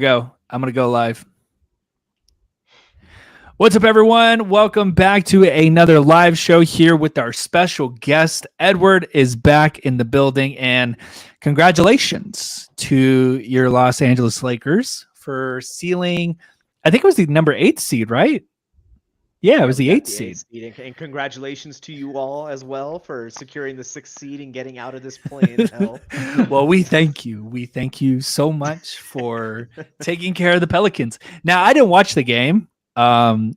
Go. I'm going to go live. What's up, everyone? Welcome back to another live show here with our special guest. Edward is back in the building, and congratulations to your Los Angeles Lakers for sealing, I think it was the number 8 seed, right? Yeah, it Yeah, was we the got eighth the eighth seed. seed, and congratulations to you all as well for securing the sixth seed and getting out of this play-in hell. Well, we thank you. We thank you so much for taking care of the Pelicans. Now, I didn't watch the game. Um,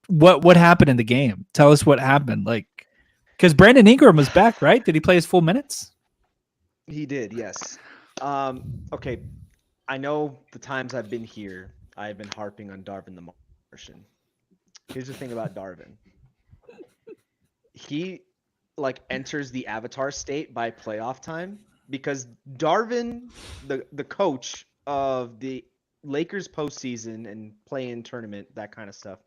what happened in the game? Tell us what happened. Like, because Brandon Ingram was back, right? Did he play his full minutes? He did, yes. Okay, I know the times I've been here, I've been harping on Darvin the Martian. Here's the thing about Darvin. He enters the avatar state by playoff time because Darvin, the coach of the Lakers postseason and play-in tournament, that kind of stuff,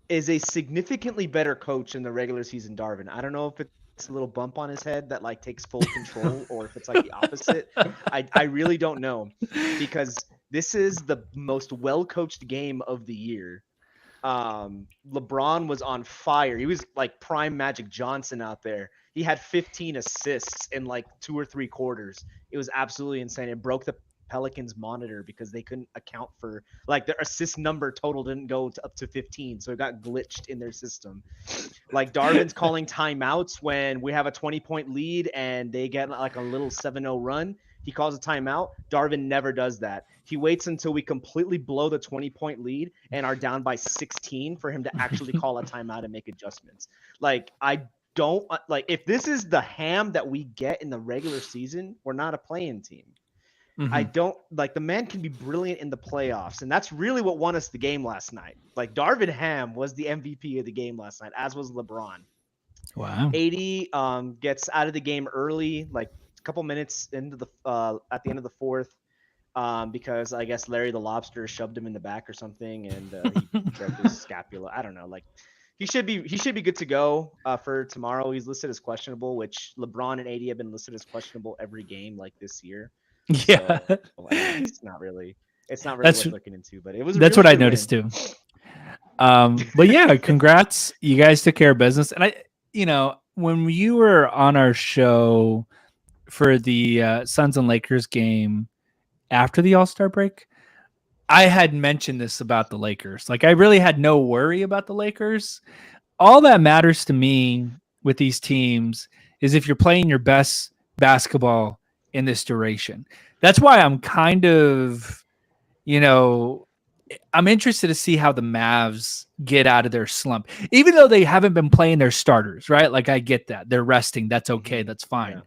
is a significantly better coach in the regular season. Darvin. I don't know if it's a little bump on his head that like takes full control or if it's like the opposite. I really don't know because this is the most well coached game of the year. LeBron was on fire. He was like prime Magic Johnson out there. He had 15 assists in like 2 or 3 quarters. It was absolutely insane. It broke the Pelicans monitor because they couldn't account for like their assist number total didn't go to up to 15, so it got glitched in their system. Like Darvin's calling timeouts when we have a 20-point lead and they get like a little 7-0 run. He calls a timeout. Darvin never does that. He waits until we completely blow the 20-point lead and are down by 16 for him to actually call a timeout and make adjustments. Like, I don't like if this is the ham that we get in the regular season, we're not a playing team. I Mm-hmm. don't like the man can be brilliant in the playoffs, and that's really what won us the game last night. Like Darvin Ham was the MVP of the game last night, as was LeBron. Wow. 80 gets out of the game early, like a couple minutes into the at the end of the fourth, because I guess Larry the Lobster shoved him in the back or something, and he broke his scapula. I don't know. Like he should be good to go for tomorrow. He's listed as questionable, which LeBron and AD have been listed as questionable every game like this year. Yeah, So I mean, it's not really worth that's looking into. But it was that's a what good I win. noticed too. But yeah, congrats. You guys took care of business. And when you were on our show for the Suns and Lakers game after the All Star break, I had mentioned this about the Lakers. Like, I really had no worry about the Lakers. All that matters to me with these teams is if you're playing your best basketball in this duration. That's why I'm kind of, you know, I'm interested to see how the Mavs get out of their slump, even though they haven't been playing their starters, right? Like, I get that they're resting. That's okay. Hmm. That's fine. Yeah.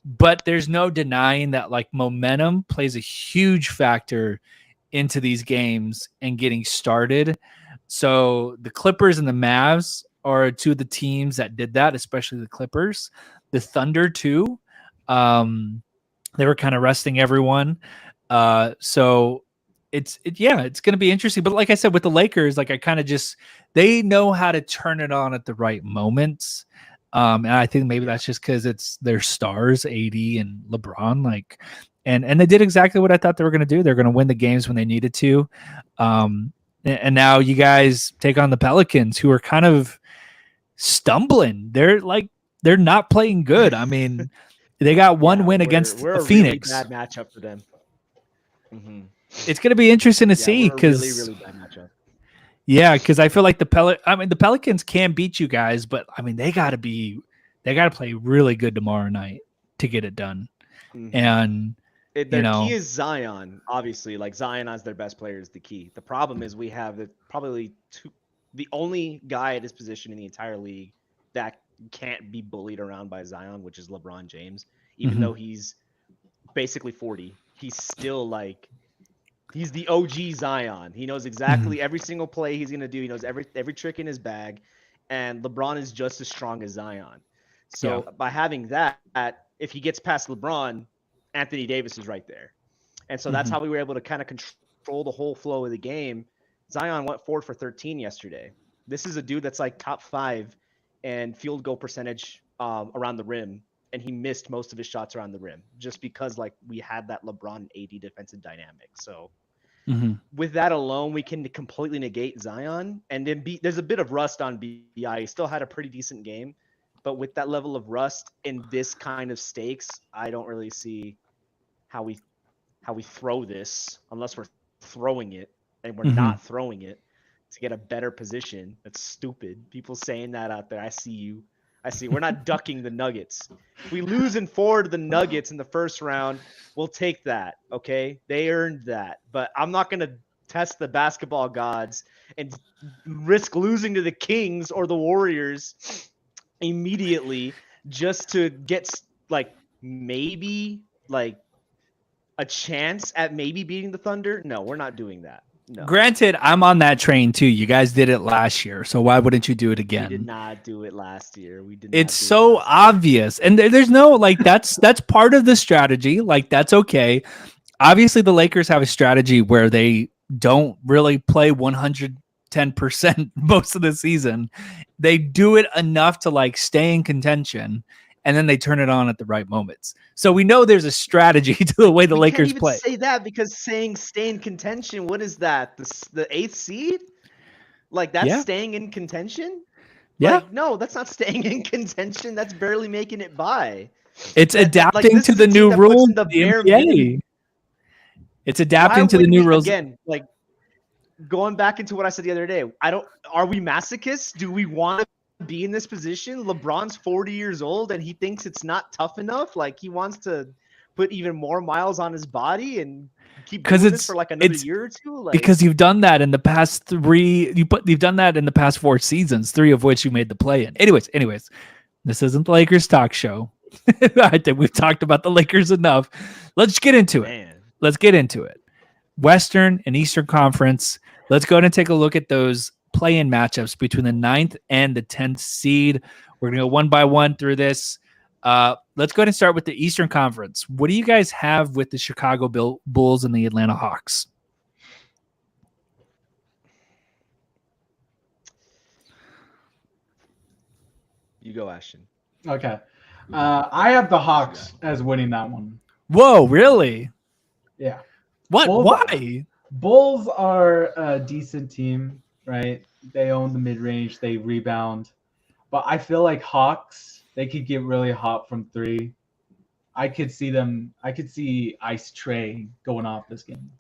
But there's no denying that like momentum plays a huge factor into these games and getting started. So the Clippers and the Mavs are two of the teams that did that, especially the Clippers. The Thunder too. Um, they were kind of resting everyone. So it's going to be interesting. But like I said, with the Lakers, like I kind of just they know how to turn it on at the right moments. And I think maybe Yeah. that's just because it's their stars, AD and LeBron. Like, and they did exactly what I thought they were going to do. They're going to win the games when they needed to. And now you guys take on the Pelicans, who are kind of stumbling. They're not playing good. I mean, they got one Yeah, win we're against we're a really Phoenix. bad matchup for them. Hmm. It's going to be interesting to Yeah, see we're a really because really bad matchup. because I feel like the Pelicans can beat you guys, but I mean they got to play really good tomorrow night to get it done. Hmm. And you Their key know, is Zion, obviously. Like Zion as their best player is the key. The problem is we have probably the only guy at his position in the entire league that can't be bullied around by Zion, which is LeBron James. Even mhm, though he's basically 40, he's still like he's the OG Zion. He knows mhm, exactly every single play he's gonna do. He knows every trick in his bag, and LeBron is just as strong as Zion. yeah, So by having that, if he gets past LeBron, Anthony Davis is right there. And so that's how mhm, we were able to kind of control the whole flow of the game. Zion went 4 for 13 yesterday. This is a dude that's like top 5 and field goal percentage around the rim. and he missed most of his shots around the rim just because like we had that LeBron and AD defensive dynamic. So with that alone, we can completely negate Zion, and then there's a bit of rust on BI. He still had a pretty decent game, but with that level of rust in this kind of stakes, I don't really see how we throw this unless we're throwing it, and we're not throwing it to get a better position. That's stupid. People saying that out there. I see you. We're not ducking the Nuggets. If we lose in 4 to the Nuggets in the first round, we'll take that, okay? They earned that. But I'm not going to test the basketball gods and risk losing to the Kings or the Warriors immediately just to get, like, maybe, like, a chance at maybe beating the Thunder. No, we're not doing that. No. Granted, I'm on that train too. You guys did it last year, so why wouldn't you do it again? We did not do it last year. We did. It's so obvious, and there's no like that's part of the strategy. Like that's okay. Obviously, the Lakers have a strategy where they don't really play 110% most of the season. They do it enough to like stay in contention, and then they turn it on at the right moments. So we know there's a strategy to the way the Lakers play. Say that because saying stay in contention, what is that? The 8th seed? Like that's staying in contention? Yeah. Like, no, that's not staying in contention. That's barely making it by. It's adapting to the new rules of the NBA. It's adapting to the new rules. Again, like going back into what I said the other day, are we masochists? Do we want to be in this position? LeBron's 40 years old and he thinks it's not tough enough. Like he wants to put even more miles on his body and keep doing this for like another year or two. Like, because you've done that in the past 3. You've done that in the past 4 seasons, 3 of which you made the play in. Anyways, this isn't the Lakers talk show. I think we've talked about the Lakers enough. Let's get into it. Let's get into it. Western and Eastern Conference. Let's go ahead and take a look at those play-in matchups between the 9th and the 10th seed. We're going to go one by one through this. Let's go ahead and start with the Eastern Conference. What do you guys have with the Chicago Bulls and the Atlanta Hawks? You go, Ashton. Okay. I have the Hawks as winning that one. Whoa, really? Yeah. What? Why? Bulls are a decent team, right? They own the mid-range. They rebound. But I feel like Hawks, they could get really hot from 3. I could see Ice Trey going off this game.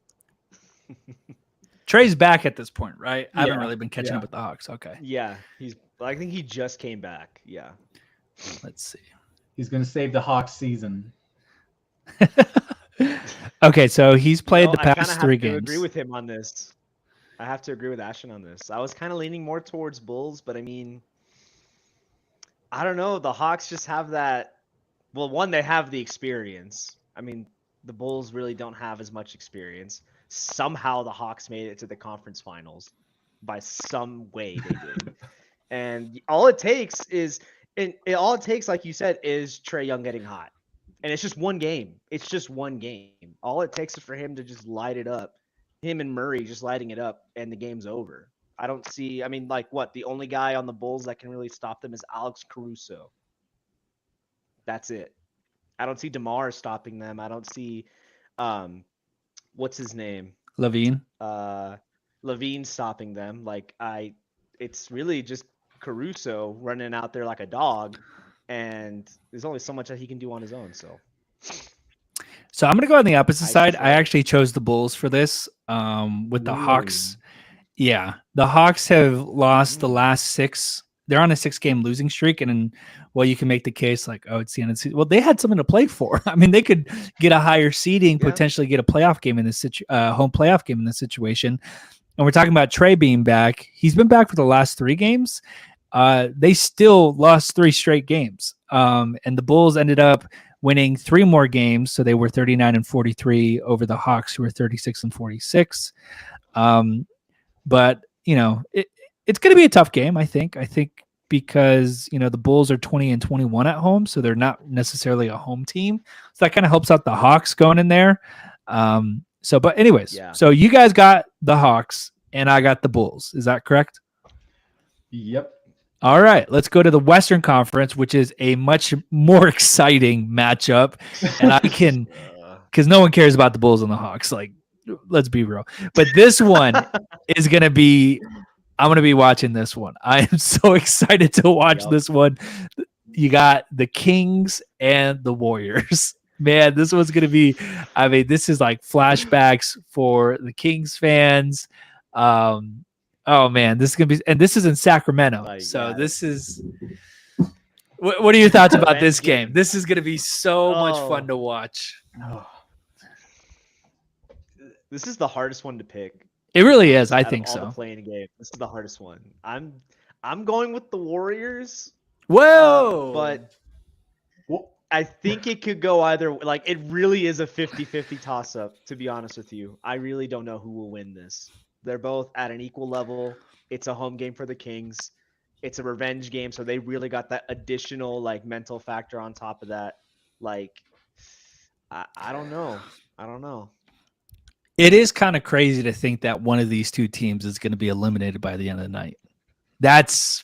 Trey's back at this point, right? I haven't really been catching up with the Hawks. Okay. Yeah, I think he just came back. Yeah. Let's see. He's going to save the Hawks season. Okay, so he's played the past 3 games. I agree with him on this. I have to agree with Ashton on this. I was kind of leaning more towards Bulls, but I mean, I don't know. The Hawks just have that. Well, one, they have the experience. I mean, the Bulls really don't have as much experience. Somehow the Hawks made it to the conference finals by some way they did. And all it takes is, like you said, is Trae Young getting hot. And it's just one game. It's just one game. All it takes is for him to just light it up. Him and Murray just lighting it up, and the game's over. I don't see. I mean, like what? The only guy on the Bulls that can really stop them is Alex Caruso. That's it. I don't see DeMar stopping them. I don't see, what's his name? Levine. Levine stopping them. It's really just Caruso running out there like a dog, and there's only so much that he can do on his own. So I'm going to go on the opposite side. I actually chose the Bulls for this with the Hawks. Yeah, the Hawks have lost the last 6. They're on a 6-game losing streak. And you can make the case like, oh, it's the end of the season. Well, they had something to play for. I mean, they could get a higher seeding, potentially get a playoff game in this home playoff game in this situation. And we're talking about Trae being back. He's been back for the last 3 games. They still lost 3 straight games. And the Bulls ended up winning 3 more games. So they were 39-43 over the Hawks, who were 36-46. But, it's going to be a tough game, I think. Because, the Bulls are 20-21 at home. So they're not necessarily a home team. So that kind of helps out the Hawks going in there. But anyways, So you guys got the Hawks and I got the Bulls. Is that correct? Yep. All right, let's go to the Western Conference, which is a much more exciting matchup. And I can, because no one cares about the Bulls and the Hawks. Like, let's be real. But this one is going to be, I'm going to be watching this one. I am so excited to watch this one. You got the Kings and the Warriors. Man, this one's going to be, I mean, this is like flashbacks for the Kings fans. Oh man, this is gonna be, and this is in Sacramento. So this is. What are your thoughts about this game? This is gonna be so much fun to watch. This is the hardest one to pick. It really is. I think so. Playing a game. This is the hardest one. I'm going with the Warriors. Whoa! But I think it could go either. Like, it really is a 50-50 toss-up. To be honest with you, I really don't know who will win this. They're both at an equal level. It's a home game for the Kings. It's a revenge game, so they really got that additional like mental factor on top of that. Like, I don't know. I don't know. It is kind of crazy to think that one of these two teams is going to be eliminated by the end of the night. That's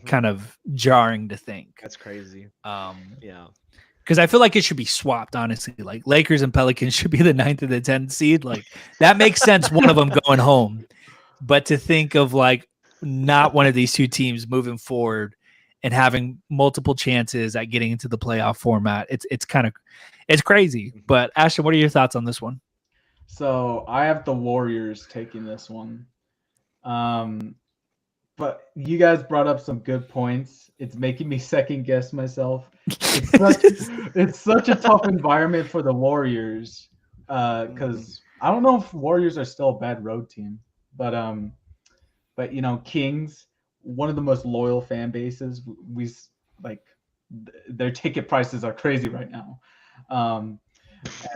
kind of jarring to think. That's crazy. Yeah. Because I feel like it should be swapped, honestly. Like Lakers and Pelicans should be the 9th and the 10th seed. Like that makes sense. One of them going home, but to think of like not one of these two teams moving forward and having multiple chances at getting into the playoff format, it's crazy. But Ashton, what are your thoughts on this one? So I have the Warriors taking this one. But you guys brought up some good points. It's making me second guess myself. It's such a tough environment for the Warriors because I don't know if Warriors are still a bad road team, but you know, Kings, one of the most loyal fan bases. We like their ticket prices are crazy right now, and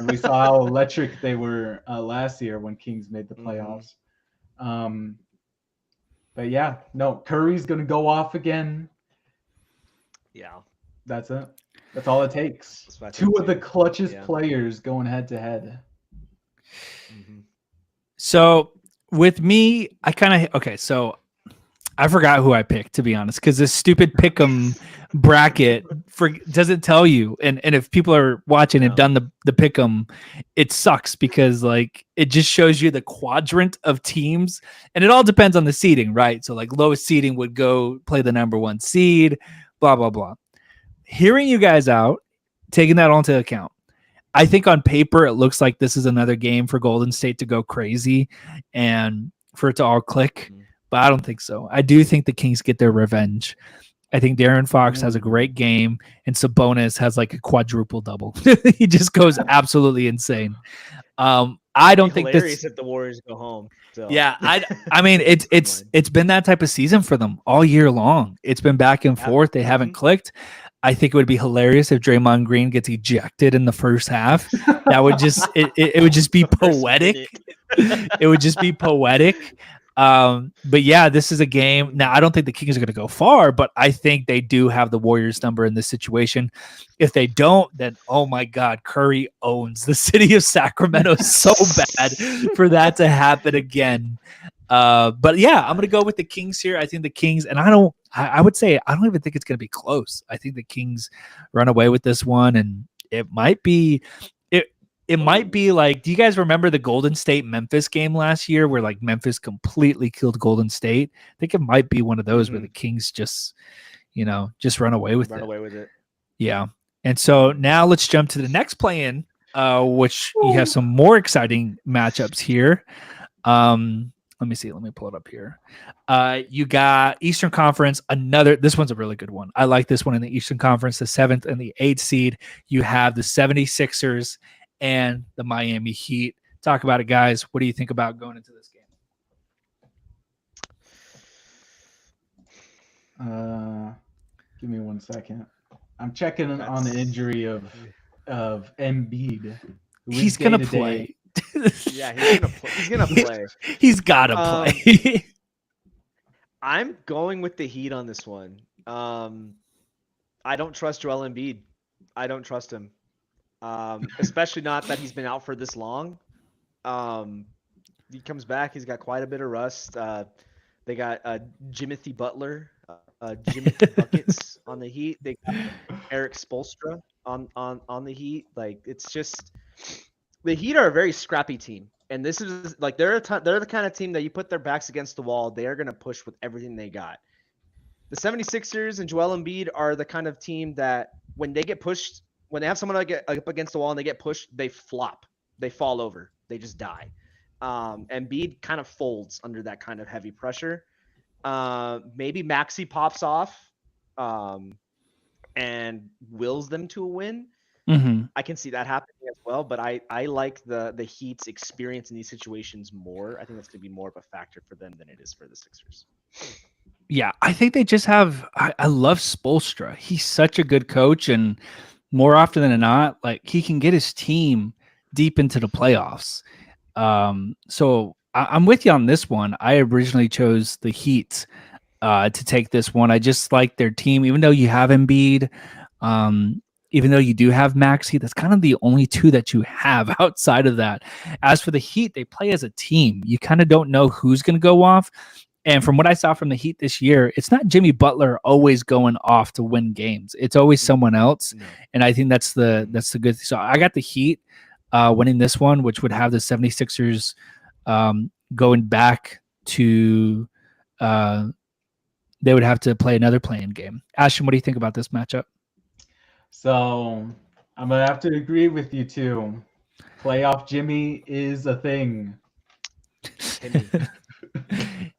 we saw how electric they were last year when Kings made the playoffs. But yeah, no, Curry's gonna go off again. Yeah. That's it. That's all it takes. Two of the clutchest players going head to head. So with me, so I forgot who I picked, to be honest, because this stupid pick'em bracket doesn't tell you. And if people are watching and done the pick'em, it sucks because like it just shows you the quadrant of teams, and it all depends on the seeding, right? So like lowest seeding would go play the number 1 seed, blah blah blah. Hearing you guys out, taking that all into account, I think on paper it looks like this is another game for Golden State to go crazy and for it to all click. But I don't think so. I do think the Kings get their revenge. I think De'Aaron Fox has a great game, and Sabonis has like a quadruple double. He just goes absolutely insane. I don't think this if the Warriors go home. So. Yeah, I mean it's been that type of season for them all year long. It's been back and forth. They haven't clicked. I think it would be hilarious if Draymond Green gets ejected in the first half. That would just it would just be poetic. It would just be poetic. But yeah, this is a game. Now, I don't think the Kings are going to go far, but I think they do have the Warriors number in this situation. If they don't, then, oh my God, Curry owns the city of Sacramento so bad for that to happen again. But yeah, I'm going to go with the Kings here. I think the Kings, and I would say, I don't even think it's going to be close. I think the Kings run away with this one, and it might be like, do you guys remember the Golden State Memphis game last year where like Memphis completely killed Golden State? I think it might be one of those where the Kings just run away with it. Yeah. And so now let's jump to the next play-in, which you have some more exciting matchups here. Let me see. Let me pull it up here. You got Eastern Conference. This one's a really good one. I like this one in the Eastern Conference, the 7th and the 8th seed. You have the 76ers and the Miami Heat. Talk about it, guys. What do you think about going into this game? Give me 1 second. I'm checking on the injury of Embiid. He's gonna play. Yeah, he's gonna play. He's gotta play. I'm going with the Heat on this one. I don't trust Joel Embiid. I don't trust him. Especially not that he's been out for this long. He comes back. He's got quite a bit of rust. They got Jimothy Butler Jimmy Buckets on the Heat. They got Eric Spoelstra on the Heat. Like it's just the Heat are a very scrappy team, and this is like they're the kind of team that you put their backs against the wall, they are gonna push with everything they got. The 76ers and Joel Embiid are the kind of team that when they get pushed, when they have someone get up against the wall and they get pushed, they flop, they fall over, they just die. Embiid kind of folds under that kind of heavy pressure. Maybe Maxey pops off and wills them to a win. Mm-hmm. I can see that happening as well, but I like the Heat's experience in these situations more. I think that's going to be more of a factor for them than it is for the Sixers. Yeah, I think they just have. I love Spoelstra. He's such a good coach, and more often than not, like he can get his team deep into the playoffs. So I'm with you on this one. I originally chose the Heat to take this one. I just like their team, even though you have Embiid, even though you do have Maxey. That's kind of the only two that you have outside of that. As for the Heat, they play as a team. You kind of don't know who's going to go off. And from what I saw from the Heat this year, it's not Jimmy Butler always going off to win games. It's always someone else. No. And I think that's the good thing. So I got the Heat winning this one, which would have the 76ers going back to they would have to play another play-in game. Ashton, what do you think about this matchup? So I'm going to have to agree with you too. Playoff Jimmy is a thing.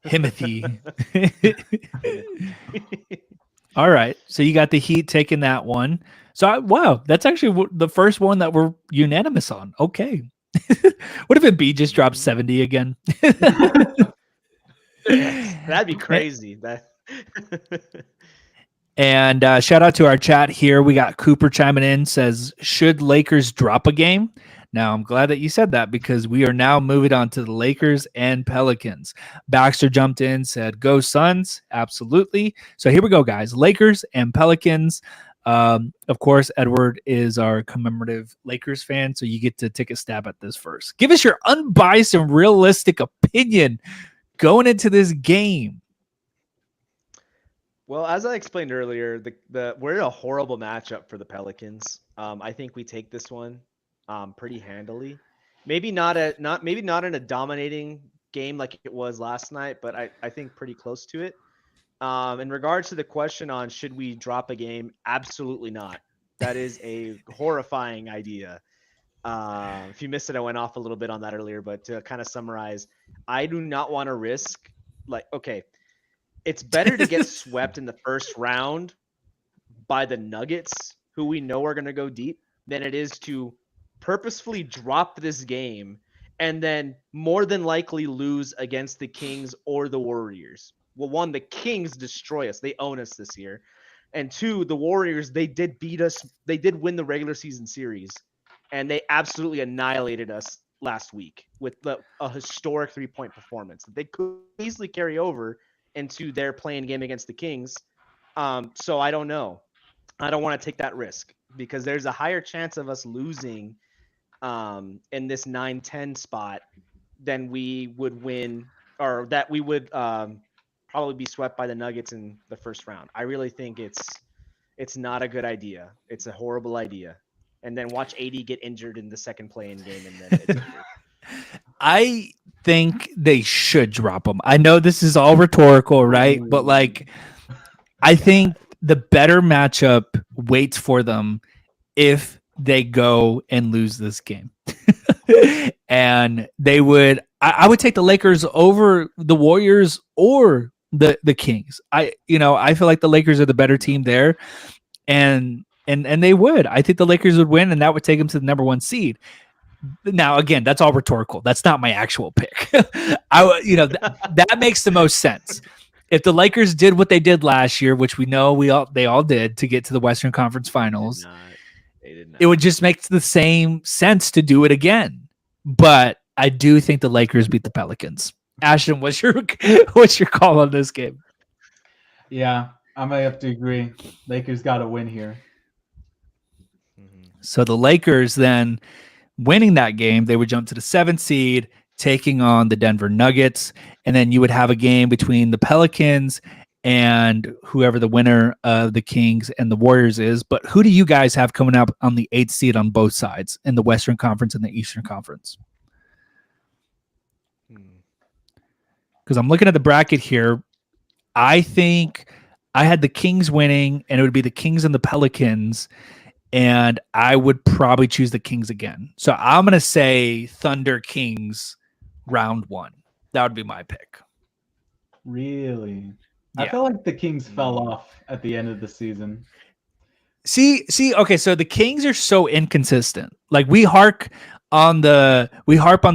Himothy. All right. So you got the Heat taking that one. So wow, that's actually the first one that we're unanimous on. Okay. What if Embiid just drops 70 again? That'd be crazy. And shout out to our chat here. We got Cooper chiming in, says, should Lakers drop a game? Now, I'm glad that you said that because we are now moving on to the Lakers and Pelicans. Baxter jumped in, said, go Suns. Absolutely. So here we go, guys. Lakers and Pelicans. Of course, Edward is our commemorative Lakers fan, so you get to take a stab at this first. Give us your unbiased and realistic opinion going into this game. Well, as I explained earlier, we're in a horrible matchup for the Pelicans. I think we take this one pretty handily. Maybe not in a dominating game like it was last night, but I think pretty close to it. In regards to the question on should we drop a game, absolutely not. That is a horrifying idea. If you missed it, I went off a little bit on that earlier, but to kind of summarize, I do not want to risk it's better to get swept in the first round by the Nuggets, who we know are going to go deep, than it is to purposefully drop this game and then more than likely lose against the Kings or the Warriors. Well, one, the Kings destroy us. They own us this year. And two, the Warriors, they did beat us. They did win the regular season series, and they absolutely annihilated us last week with a historic 3-point performance that they could easily carry over into their playing game against the Kings. So I don't know. I don't want to take that risk because there's a higher chance of us losing in this 9-10 spot than we would win, or that we would probably be swept by the Nuggets in the first round. I really think it's not a good idea. It's a horrible idea. And then watch AD get injured in the second play-in game, and then it's I think they should drop them. I know this is all rhetorical, right? But I think the better matchup waits for them if they go and lose this game. And they would, I would take the Lakers over the Warriors or the Kings. I feel like the Lakers are the better team there. And they would. I think the Lakers would win, and that would take them to the number 1 seed. Now, again, that's all rhetorical. That's not my actual pick. That makes the most sense. If the Lakers did what they did last year, which we know they all did to get to the Western Conference Finals, they did not. It would just make the same sense to do it again. But I do think the Lakers beat the Pelicans. Ashton, what's your call on this game? Yeah, I might have to agree. Lakers got to win here. So the Lakers then winning that game, they would jump to the 7th seed, taking on the Denver Nuggets. And then you would have a game between the Pelicans and whoever the winner of the Kings and the Warriors is. But who do you guys have coming up on the 8th seed on both sides in the Western Conference and the Eastern Conference? Because I'm looking at the bracket here. I think I had the Kings winning, and it would be the Kings and the Pelicans, and I would probably choose the Kings again. So I'm going to say Thunder Kings round 1. That would be my pick. Really? Yeah. I feel like the Kings fell off at the end of the season. See, okay, so the Kings are so inconsistent. Like we harp on the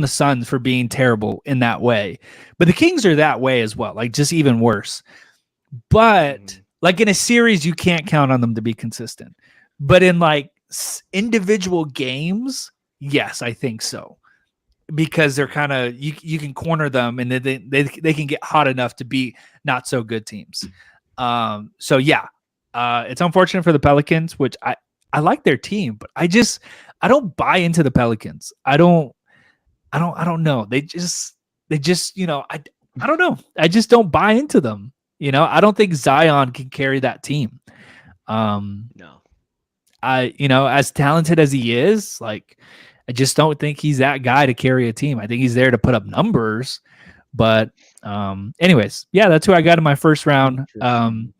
Suns for being terrible in that way. But the Kings are that way as well, like just even worse. But like in a series, you can't count on them to be consistent. But in like individual games, yes, I think so. Because they're kind of you can corner them and then they can get hot enough to beat not so good teams. So yeah, it's unfortunate for the Pelicans, which I like their team, but I don't buy into the Pelicans. I don't know. They just I don't know. I just don't buy into them. I don't think Zion can carry that team. No. As talented as he is, like I just don't think he's that guy to carry a team. I think he's there to put up numbers. But anyways, yeah, that's who I got in my first round. And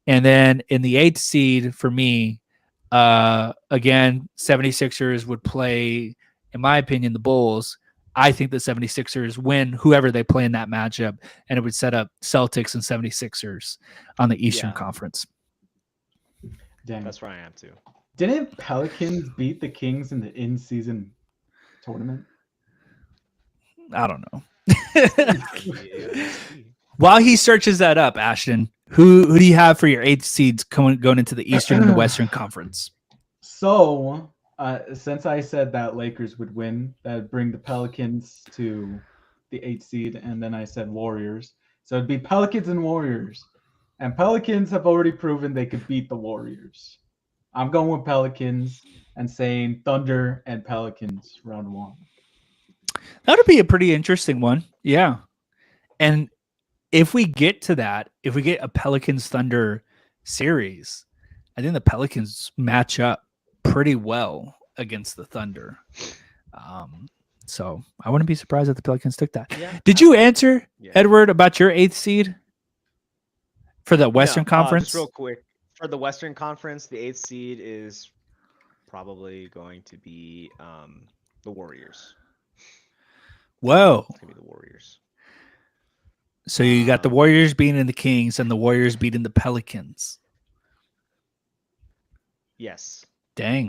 then in the 8th seed for me, again, 76ers would play, in my opinion, the Bulls. I think the 76ers win whoever they play in that matchup, and it would set up Celtics and 76ers on the Eastern Conference. Dang. That's where I am too. Didn't Pelicans beat the Kings in the in-season tournament? I don't know. While he searches that up, Ashton, who do you have for your 8th seeds going into the Eastern and the Western Conference? So, since I said that Lakers would win, that'd bring the Pelicans to the 8th seed, and then I said Warriors. So it'd be Pelicans and Warriors. And Pelicans have already proven they could beat the Warriors. I'm going with Pelicans and saying Thunder and Pelicans round 1. That would be a pretty interesting one. Yeah. And if we get to that, if we get a Pelicans Thunder series, I think the Pelicans match up pretty well against the Thunder. So I wouldn't be surprised if the Pelicans took that. Yeah. Did you answer, Edward, about your 8th seed for the Western Conference? Just real quick. For the Western Conference, the 8th seed is probably going to be the Warriors. Whoa. It's going to be the Warriors. So you got the Warriors beating the Kings and the Warriors beating the Pelicans. Yes. Dang.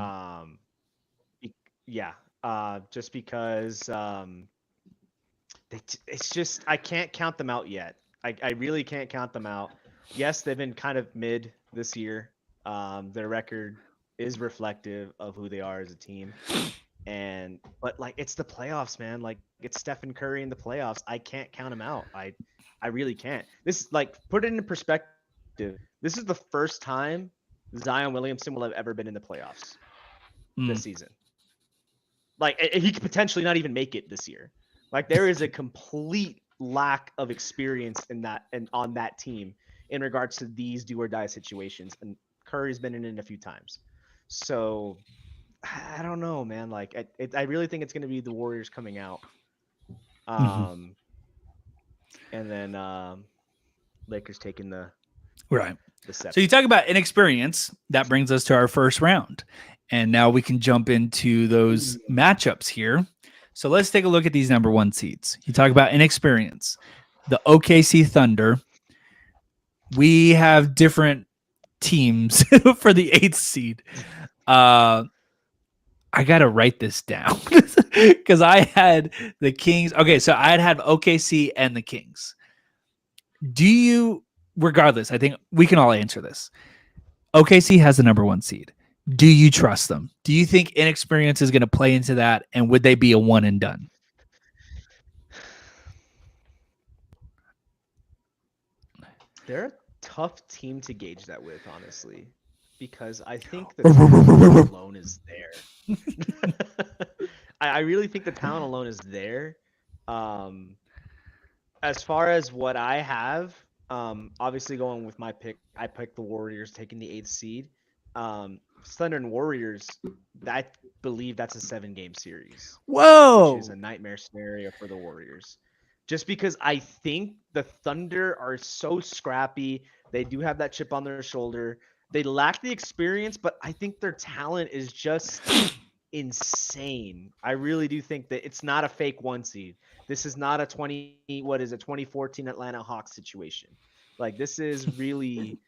Yeah. Just because it's just I can't count them out yet. I really can't count them out. Yes, they've been kind of mid this year. Their record is reflective of who they are as a team. But like it's the playoffs, man. Like it's Stephen Curry in the playoffs. I can't count him out. I really can't. This like put it into perspective. This is the first time Zion Williamson will have ever been in the playoffs this season. Like he could potentially not even make it this year. Like there is a complete lack of experience in that and on that team in regards to these do or die situations. And Curry's been in it a few times. So I don't know, man. Like I really think it's going to be the Warriors coming out. And then Lakers taking the set. So you talk about inexperience. That brings us to our first round. And now we can jump into those matchups here. So let's take a look at these number 1 seeds. You talk about inexperience. The OKC Thunder. We have different teams for the 8th seed. I got to write this down because I had the Kings. Okay, so I had OKC and the Kings. Regardless, I think we can all answer this. OKC has the number 1 seed. Do you trust them? Do you think inexperience is going to play into that? And would they be a one and done? They're a tough team to gauge that with, honestly, because I think the talent alone is there. I really think the talent alone is there. As far as what I have, Obviously going with my pick, I picked the Warriors taking the 8th seed. Thunder and Warriors, I believe that's a 7-game series, Whoa. which is a nightmare scenario for the Warriors. Just because I think the Thunder are so scrappy. They do have that chip on their shoulder. They lack the experience, but I think their talent is just insane. I really do think that it's not a fake 1 seed. This is not a 2014 Atlanta Hawks situation. Like, this is really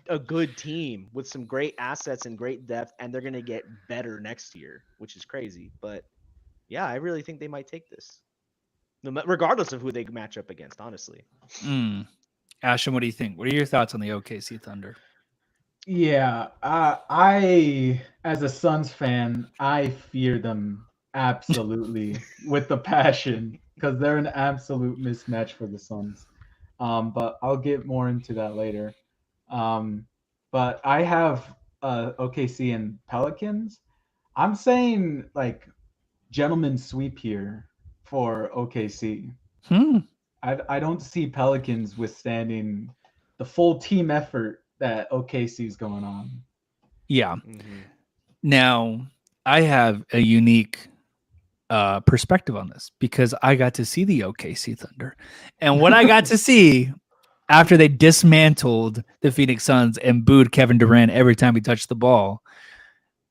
a good team with some great assets and great depth, and they're going to get better next year, which is crazy. But yeah, I really think they might take this, regardless of who they match up against, honestly. Ashton, what do you think? What are your thoughts on the OKC Thunder? Yeah, I as a Suns fan, I fear them absolutely with the passion because they're an absolute mismatch for the Suns. But I'll get more into that later. But I have OKC and Pelicans. I'm saying like gentleman sweep here for OKC. I don't see Pelicans withstanding the full team effort that OKC is going on. Yeah. Now, I have a unique perspective on this because I got to see the OKC Thunder. And what I got to see after they dismantled the Phoenix Suns and booed Kevin Durant every time he touched the ball,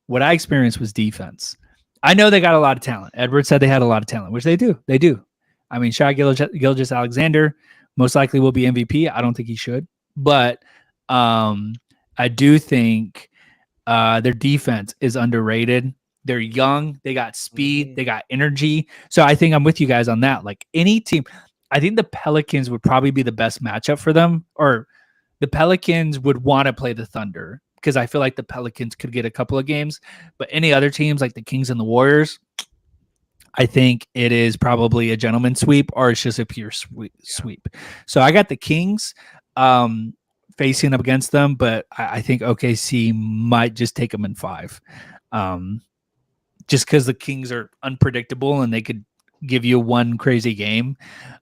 what I experienced was defense. I know they got a lot of talent. Edward said they had a lot of talent, which they do. They do. I mean, Shai Gilgeous-Alexander most likely will be MVP. I don't think he should. But I do think their defense is underrated. They're young. They got speed. They got energy. So I think I'm with you guys on that. Like any team, I think the Pelicans would probably be the best matchup for them, or the Pelicans would want to play the Thunder because I feel like the Pelicans could get a couple of games. But any other teams like the Kings and the Warriors, I think it is probably a gentleman sweep or it's just a pure sweep. So I got the Kings facing up against them, but I think OKC might just take them in 5. Just because the Kings are unpredictable and they could give you one crazy game.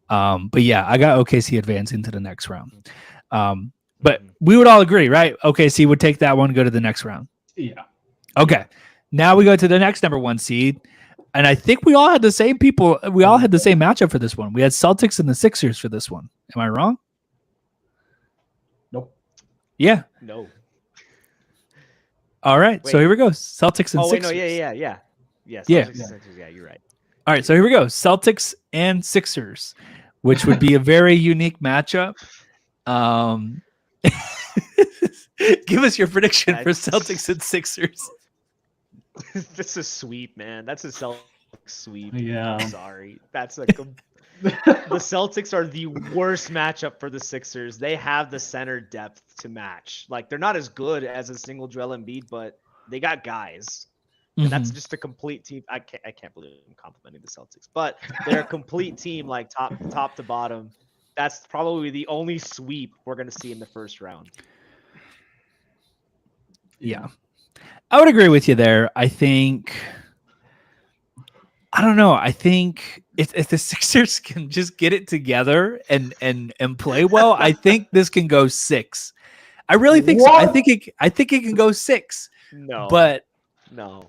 But yeah, I got OKC advancing to the next round. But we would all agree, right? OKC would take that one, go to the next round. Yeah. Okay. Now we go to the next number 1 seed. And I think we all had the same people. We all had the same matchup for this one. We had Celtics and the Sixers for this one. Am I wrong? Nope. Yeah. No. All right. Wait. So here we go. Celtics and Sixers. No, yeah. Yeah, Yeah. Celtics and Sixers, yeah, you're right. All right. So here we go. Celtics and Sixers, which would be a very unique matchup. Give us your prediction for Celtics and Sixers. This is sweep, man. That's a Celtics sweep. Yeah. I'm sorry. That's a the Celtics are the worst matchup for the Sixers. They have the center depth to match. Like, they're not as good as a single Joel Embiid, but they got guys. And that's just a complete team. I can't believe I'm complimenting the Celtics, but they're a complete team, like top to bottom. That's probably the only sweep we're going to see in the first round. Yeah. I would agree with you there. I think, I don't know. I think if the Sixers can just get it together and play well, I think this can go 6. I really think so. I think it can go 6. No. But no.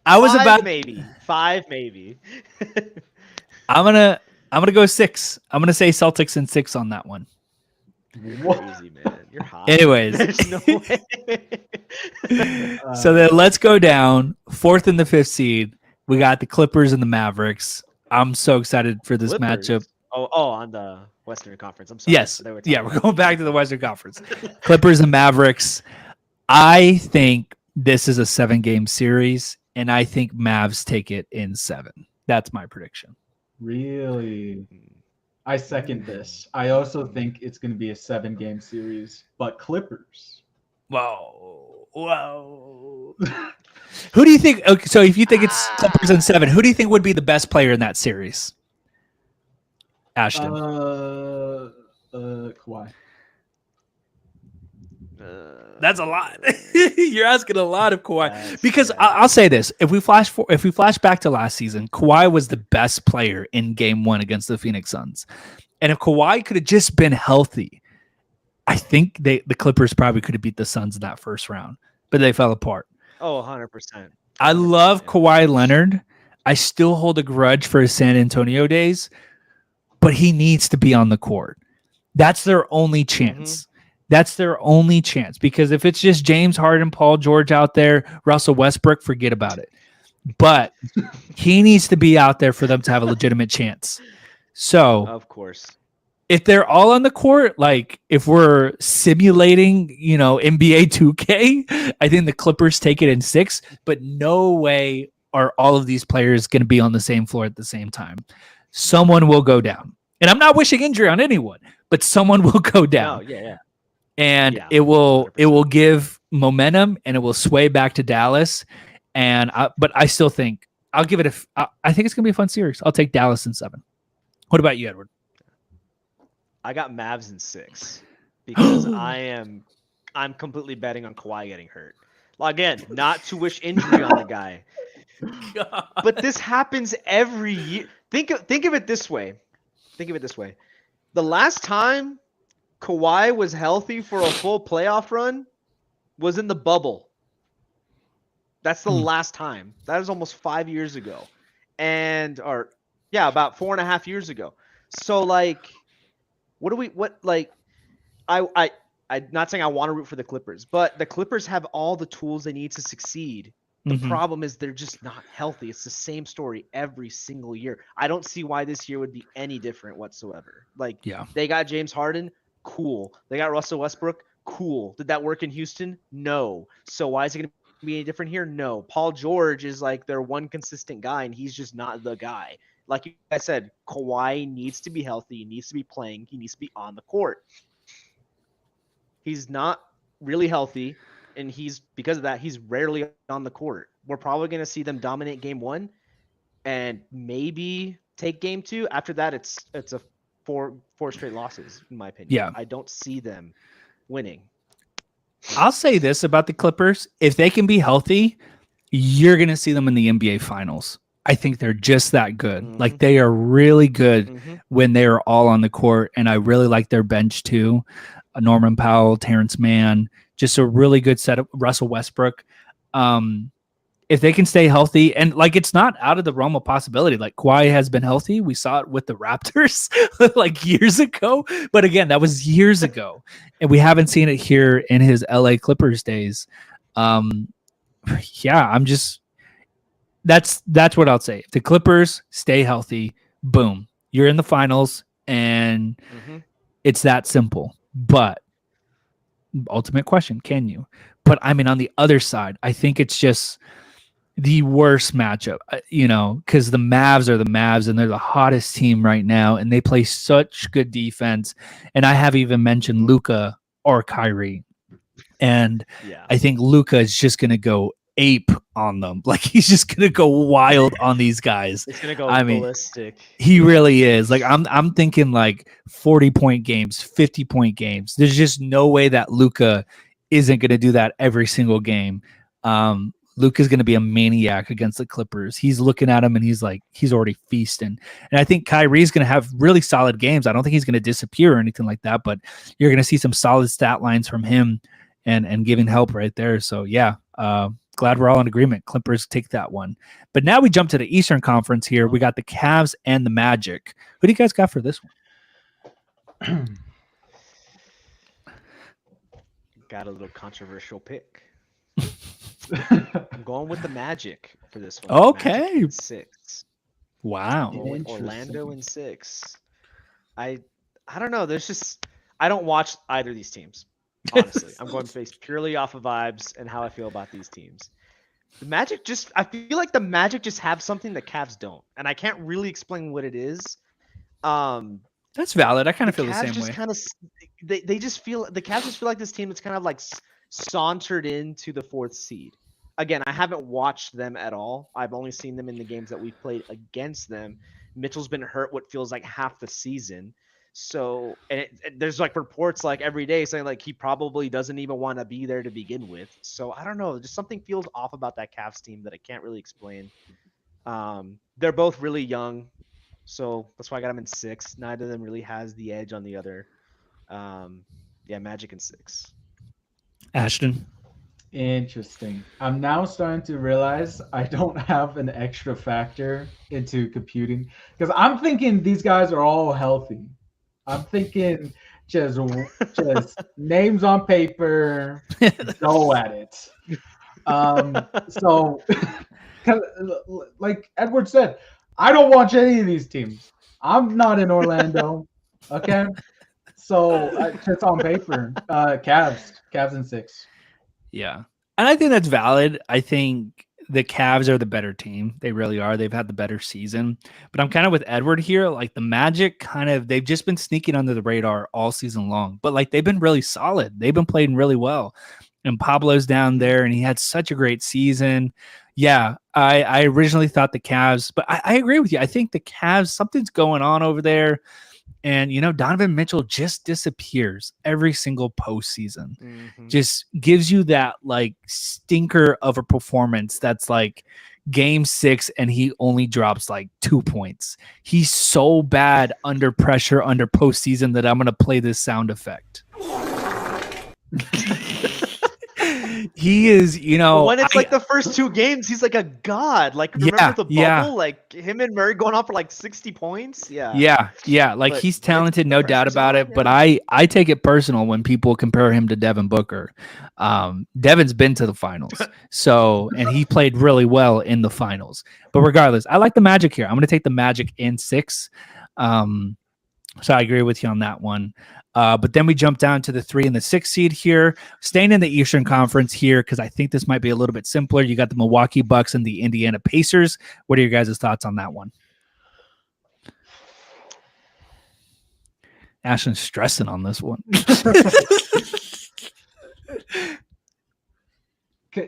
I was 5 about maybe 5 maybe. I'm gonna go 6. I'm gonna say Celtics and 6 on that one. Crazy, man. You're hot. Anyways. There's no way. So then let's go down 4th and the 5th seed. We got the Clippers and the Mavericks. I'm so excited for this matchup. Oh, on the Western Conference. I'm sorry. Yes. Yeah, we're going back to the Western Conference. Clippers and Mavericks. I think this is a 7-game series, and I think Mavs take it in 7. That's my prediction. Really? I second this. I also think it's going to be a 7-game series, but Clippers. Whoa. Who do you think? Okay, so if you think it's Clippers in 7, who do you think would be the best player in that series? Ashton. Kawhi. That's a lot. You're asking a lot of Kawhi. Because I'll say this: if we flash back to last season, Kawhi was the best player in Game 1 against the Phoenix Suns. And if Kawhi could have just been healthy, I think the Clippers probably could have beat the Suns in that first round, but they fell apart. Oh, 100%. I love 100%, yeah. Kawhi Leonard. I still hold a grudge for his San Antonio days, but he needs to be on the court. That's their only chance. That's their only chance, because if it's just James Harden, Paul George out there, Russell Westbrook, forget about it. But he needs to be out there for them to have a legitimate chance. So Of course. if they're all on the court, like if we're simulating, NBA 2K, I think the Clippers take it in 6, but no way are all of these players going to be on the same floor at the same time. Someone will go down. And I'm not wishing injury on anyone, but someone will go down. No, yeah. And Yeah, it will 100%. give momentum, and it will sway back to Dallas. But I still think I'll give it I think it's going to be a fun series. I'll take Dallas in 7. What about you, Edward? I got Mavs in 6 because I'm completely betting on Kawhi getting hurt. Well, again, not to wish injury on the guy, but this happens every year. Think of it this way. The last time Kawhi was healthy for a full playoff run was in the bubble. That's the last time. That was almost 5 years ago, about 4.5 years ago. So I'm not saying I want to root for the Clippers, but the Clippers have all the tools they need to succeed. The problem is they're just not healthy. It's the same story every single year. I don't see why this year would be any different whatsoever. They got James Harden, cool. They got Russell Westbrook, cool. Did that work in Houston? No. So why is it going to be any different here? No. Paul George is their one consistent guy, and he's just not the guy. Like you guys said, Kawhi needs to be healthy. He needs to be playing. He needs to be on the court. He's not really healthy, and because of that, he's rarely on the court. We're probably going to see them dominate game 1 and maybe take game 2. After that, it's a four straight losses, in my opinion. Yeah. I don't see them winning. I'll say this about the Clippers. If they can be healthy, you're going to see them in the NBA Finals. I think they're just that good. They are really good when they are all on the court, and I really like their bench too. Norman Powell, Terrence Mann, just a really good set of Russell Westbrook. If they can stay healthy, and it's not out of the realm of possibility. Kawhi has been healthy. We saw it with the Raptors years ago, but again, that was years ago, and we haven't seen it here in his LA Clippers days. That's what I'll say. If the Clippers stay healthy, boom, you're in the finals, and it's that simple. But ultimate question, can you? But I mean, on the other side, I think it's just the worst matchup, because the Mavs are the Mavs, and they're the hottest team right now, and they play such good defense. And I haven't even mentioned Luka or Kyrie. And I think Luka is just going to go ape on them. He's just going to go wild on these guys. It's going to go ballistic. He really is. I'm thinking 40-point games, 50-point games. There's just no way that Luka isn't going to do that every single game. Luka's going to be a maniac against the Clippers. He's looking at him, and he's already feasting. And I think Kyrie's going to have really solid games. I don't think he's going to disappear or anything like that, but you're going to see some solid stat lines from him and giving help right there. So yeah, glad we're all in agreement. Clippers take that one. But now we jump to the Eastern Conference here. We got the Cavs and the Magic. Who do you guys got for this one? Got a little controversial pick. I'm going with the Magic for this one. Okay. Magic in 6. Wow. Orlando in 6. I don't know. I don't watch either of these teams. Honestly, I'm going based purely off of vibes and how I feel about these teams. The Magic I feel like the Magic just have something that Cavs don't, and I can't really explain what it is. That's valid. I kind of feel the same way. The Cavs just feel like this team that's kind of sauntered into the 4th seed. Again, I haven't watched them at all. I've only seen them in the games that we've played against them. Mitchell's been hurt what feels like half the season. So, and there's reports every day saying he probably doesn't even want to be there to begin with. So I don't know, just something feels off about that Cavs team that I can't really explain. They're both really young, So that's why I got them in 6. Neither of them really has the edge on the other. Yeah, Magic in 6. Ashton. Interesting. I'm now starting to realize I don't have an extra factor into computing because I'm thinking these guys are all healthy. I'm thinking just names on paper, go at it. So, 'cause, like Edward said, I don't watch any of these teams. I'm not in Orlando. Okay, so just on paper, Cavs in 6. Yeah. And I think that's valid. I think the Cavs are the better team. They really are. They've had the better season. But I'm kind of with Edward here. Like the Magic they've just been sneaking under the radar all season long. But like they've been really solid. They've been playing really well. And Pablo's down there and he had such a great season. Yeah, I originally thought the Cavs, but I agree with you. I think the Cavs, something's going on over there. And, Donovan Mitchell just disappears every single postseason. Just gives you that like stinker of a performance that's like game 6 and he only drops like 2 points. He's so bad under pressure, under postseason that I'm going to play this sound effect. He is, when it's like the first 2 games, he's like a god. Like remember the bubble, like him and Murray going off for like 60 points. Yeah. Like But, he's talented, no doubt pressure's about on, it. But I take it personal when people compare him to Devin Booker. Devin's been to the finals, and he played really well in the finals. But regardless, I like the Magic here. I'm going to take the Magic in 6. So I agree with you on that one. But then we jump down to the 3 and the 6 seed here, staying in the Eastern Conference here because I think this might be a little bit simpler. You got the Milwaukee Bucks and the Indiana Pacers. What are your guys' thoughts on that one? Ashton's stressing on this one.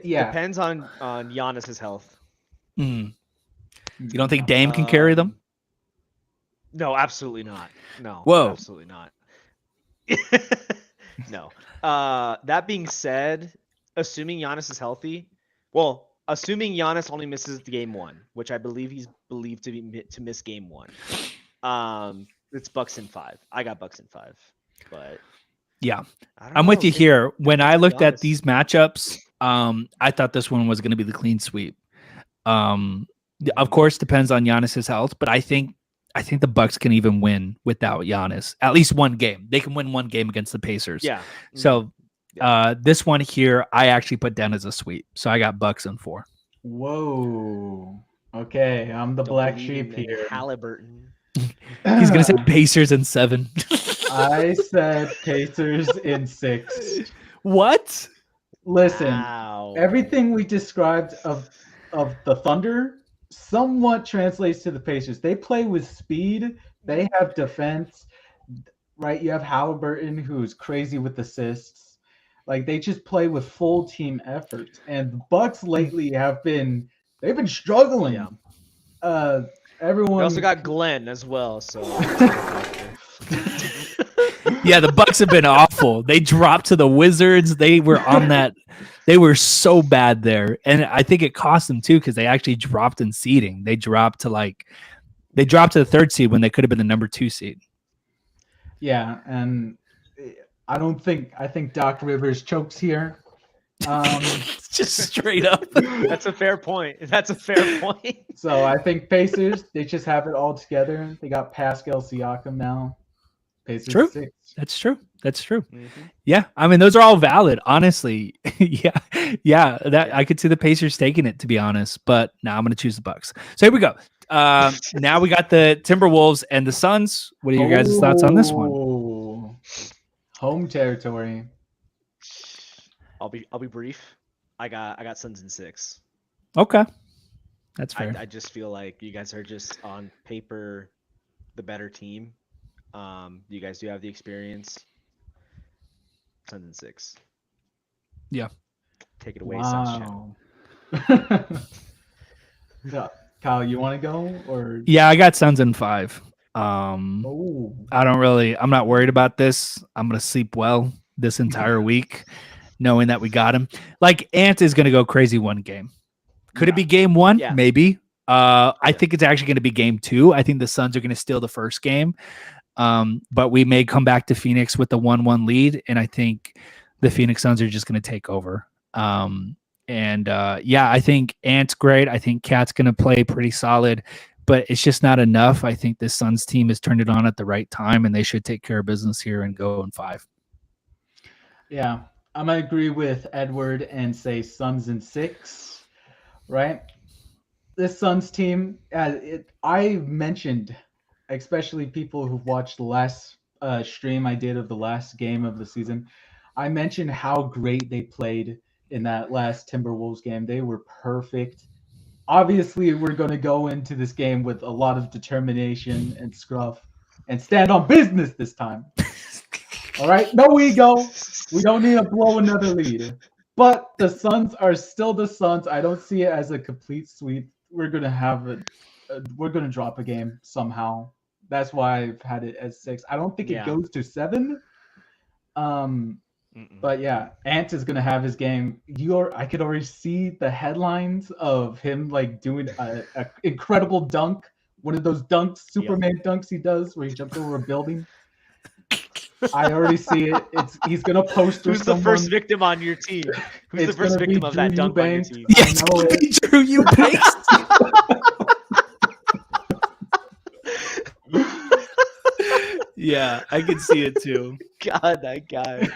Yeah. Depends on Giannis's health. You don't think Dame can carry them? No, absolutely not. No. Whoa. Absolutely not. No. That being said, assuming Giannis is healthy, assuming Giannis only misses the game 1, which I believe he's believed to miss game 1. It's Bucks in 5. I got Bucks in 5, but yeah, I don't I'm with know. you here. When I looked at Giannis. these matchups, I thought this one was going to be the clean sweep. Of course, depends on Giannis's health, but I think the Bucks can even win without Giannis. At least one game. They can win one game against the Pacers. Yeah. So this one here, I actually put down as a sweep. So I got Bucks in 4. Whoa. Okay, I'm the Don't black believe sheep in here. Halliburton. He's going to say Pacers in 7. I said Pacers in 6. What? Listen, Wow. everything we described of the Thunder somewhat translates to the Pacers. They play with speed. They have defense, right? You have Halliburton, who's crazy with assists. Like they just play with full team effort. And the Bucks lately they've been struggling. Yeah. Everyone. We also got Glenn as well. So. Yeah, the Bucks have been awful. They dropped to the Wizards. They were on that. They were so bad there, and I think it cost them too because they actually dropped in seeding. They dropped to the 3rd seed when they could have been the number 2 seed. Yeah, and I think Doc Rivers chokes here. Just straight up. That's a fair point. So I think Pacers, they just have it all together. They got Pascal Siakam now. Pacers True. 6. That's true. Mm-hmm. Yeah, I mean those are all valid. Honestly, yeah. That I could see the Pacers taking it to be honest, but now I'm going to choose the Bucks. So here we go. Now we got the Timberwolves and the Suns. What are your guys' thoughts on this one? Oh, home territory. I'll be brief. I got Suns in 6. Okay, that's fair. I just feel like you guys are just on paper the better team. You guys do have the experience. Suns in 6. Yeah. Take it away, Suns channel. Yeah. Kyle, you want to go or? Yeah, I got Suns in 5. Oh. I'm not worried about this. I'm going to sleep well this entire week knowing that we got him. Like Ant is going to go crazy one game. Could it be game 1? Yeah. Maybe. I think it's actually going to be game 2. I think the Suns are going to steal the first game. But we may come back to Phoenix with the 1-1 lead, and I think the Phoenix Suns are just going to take over. I think Ant's great. I think Cat's going to play pretty solid, but it's just not enough. I think the Suns team has turned it on at the right time, and they should take care of business here and go in 5. Yeah, I'm gonna agree with Edward and say Suns in 6. Right, this Suns team, I mentioned, especially people who've watched the last stream I did of the last game of the season, I mentioned how great they played in that last Timberwolves game. They were perfect. Obviously, we're going to go into this game with a lot of determination and scruff and stand on business this time. All right? No ego. We don't need to blow another lead. But the Suns are still the Suns. I don't see it as a complete sweep. We're going to have we're going to drop a game somehow. That's why I've had it as 6. I don't think it goes to 7. But yeah, Ant is gonna have his game. I could already see the headlines of him like doing a incredible dunk, one of those dunks, Superman dunks he does, where he jumps over a building. I already see it. He's gonna post. Who's the first victim on your team? Who's the first victim of that dunk on your team? Yeah, it's gonna be Drew Eubanks. Yeah, I can see it too. God, that guy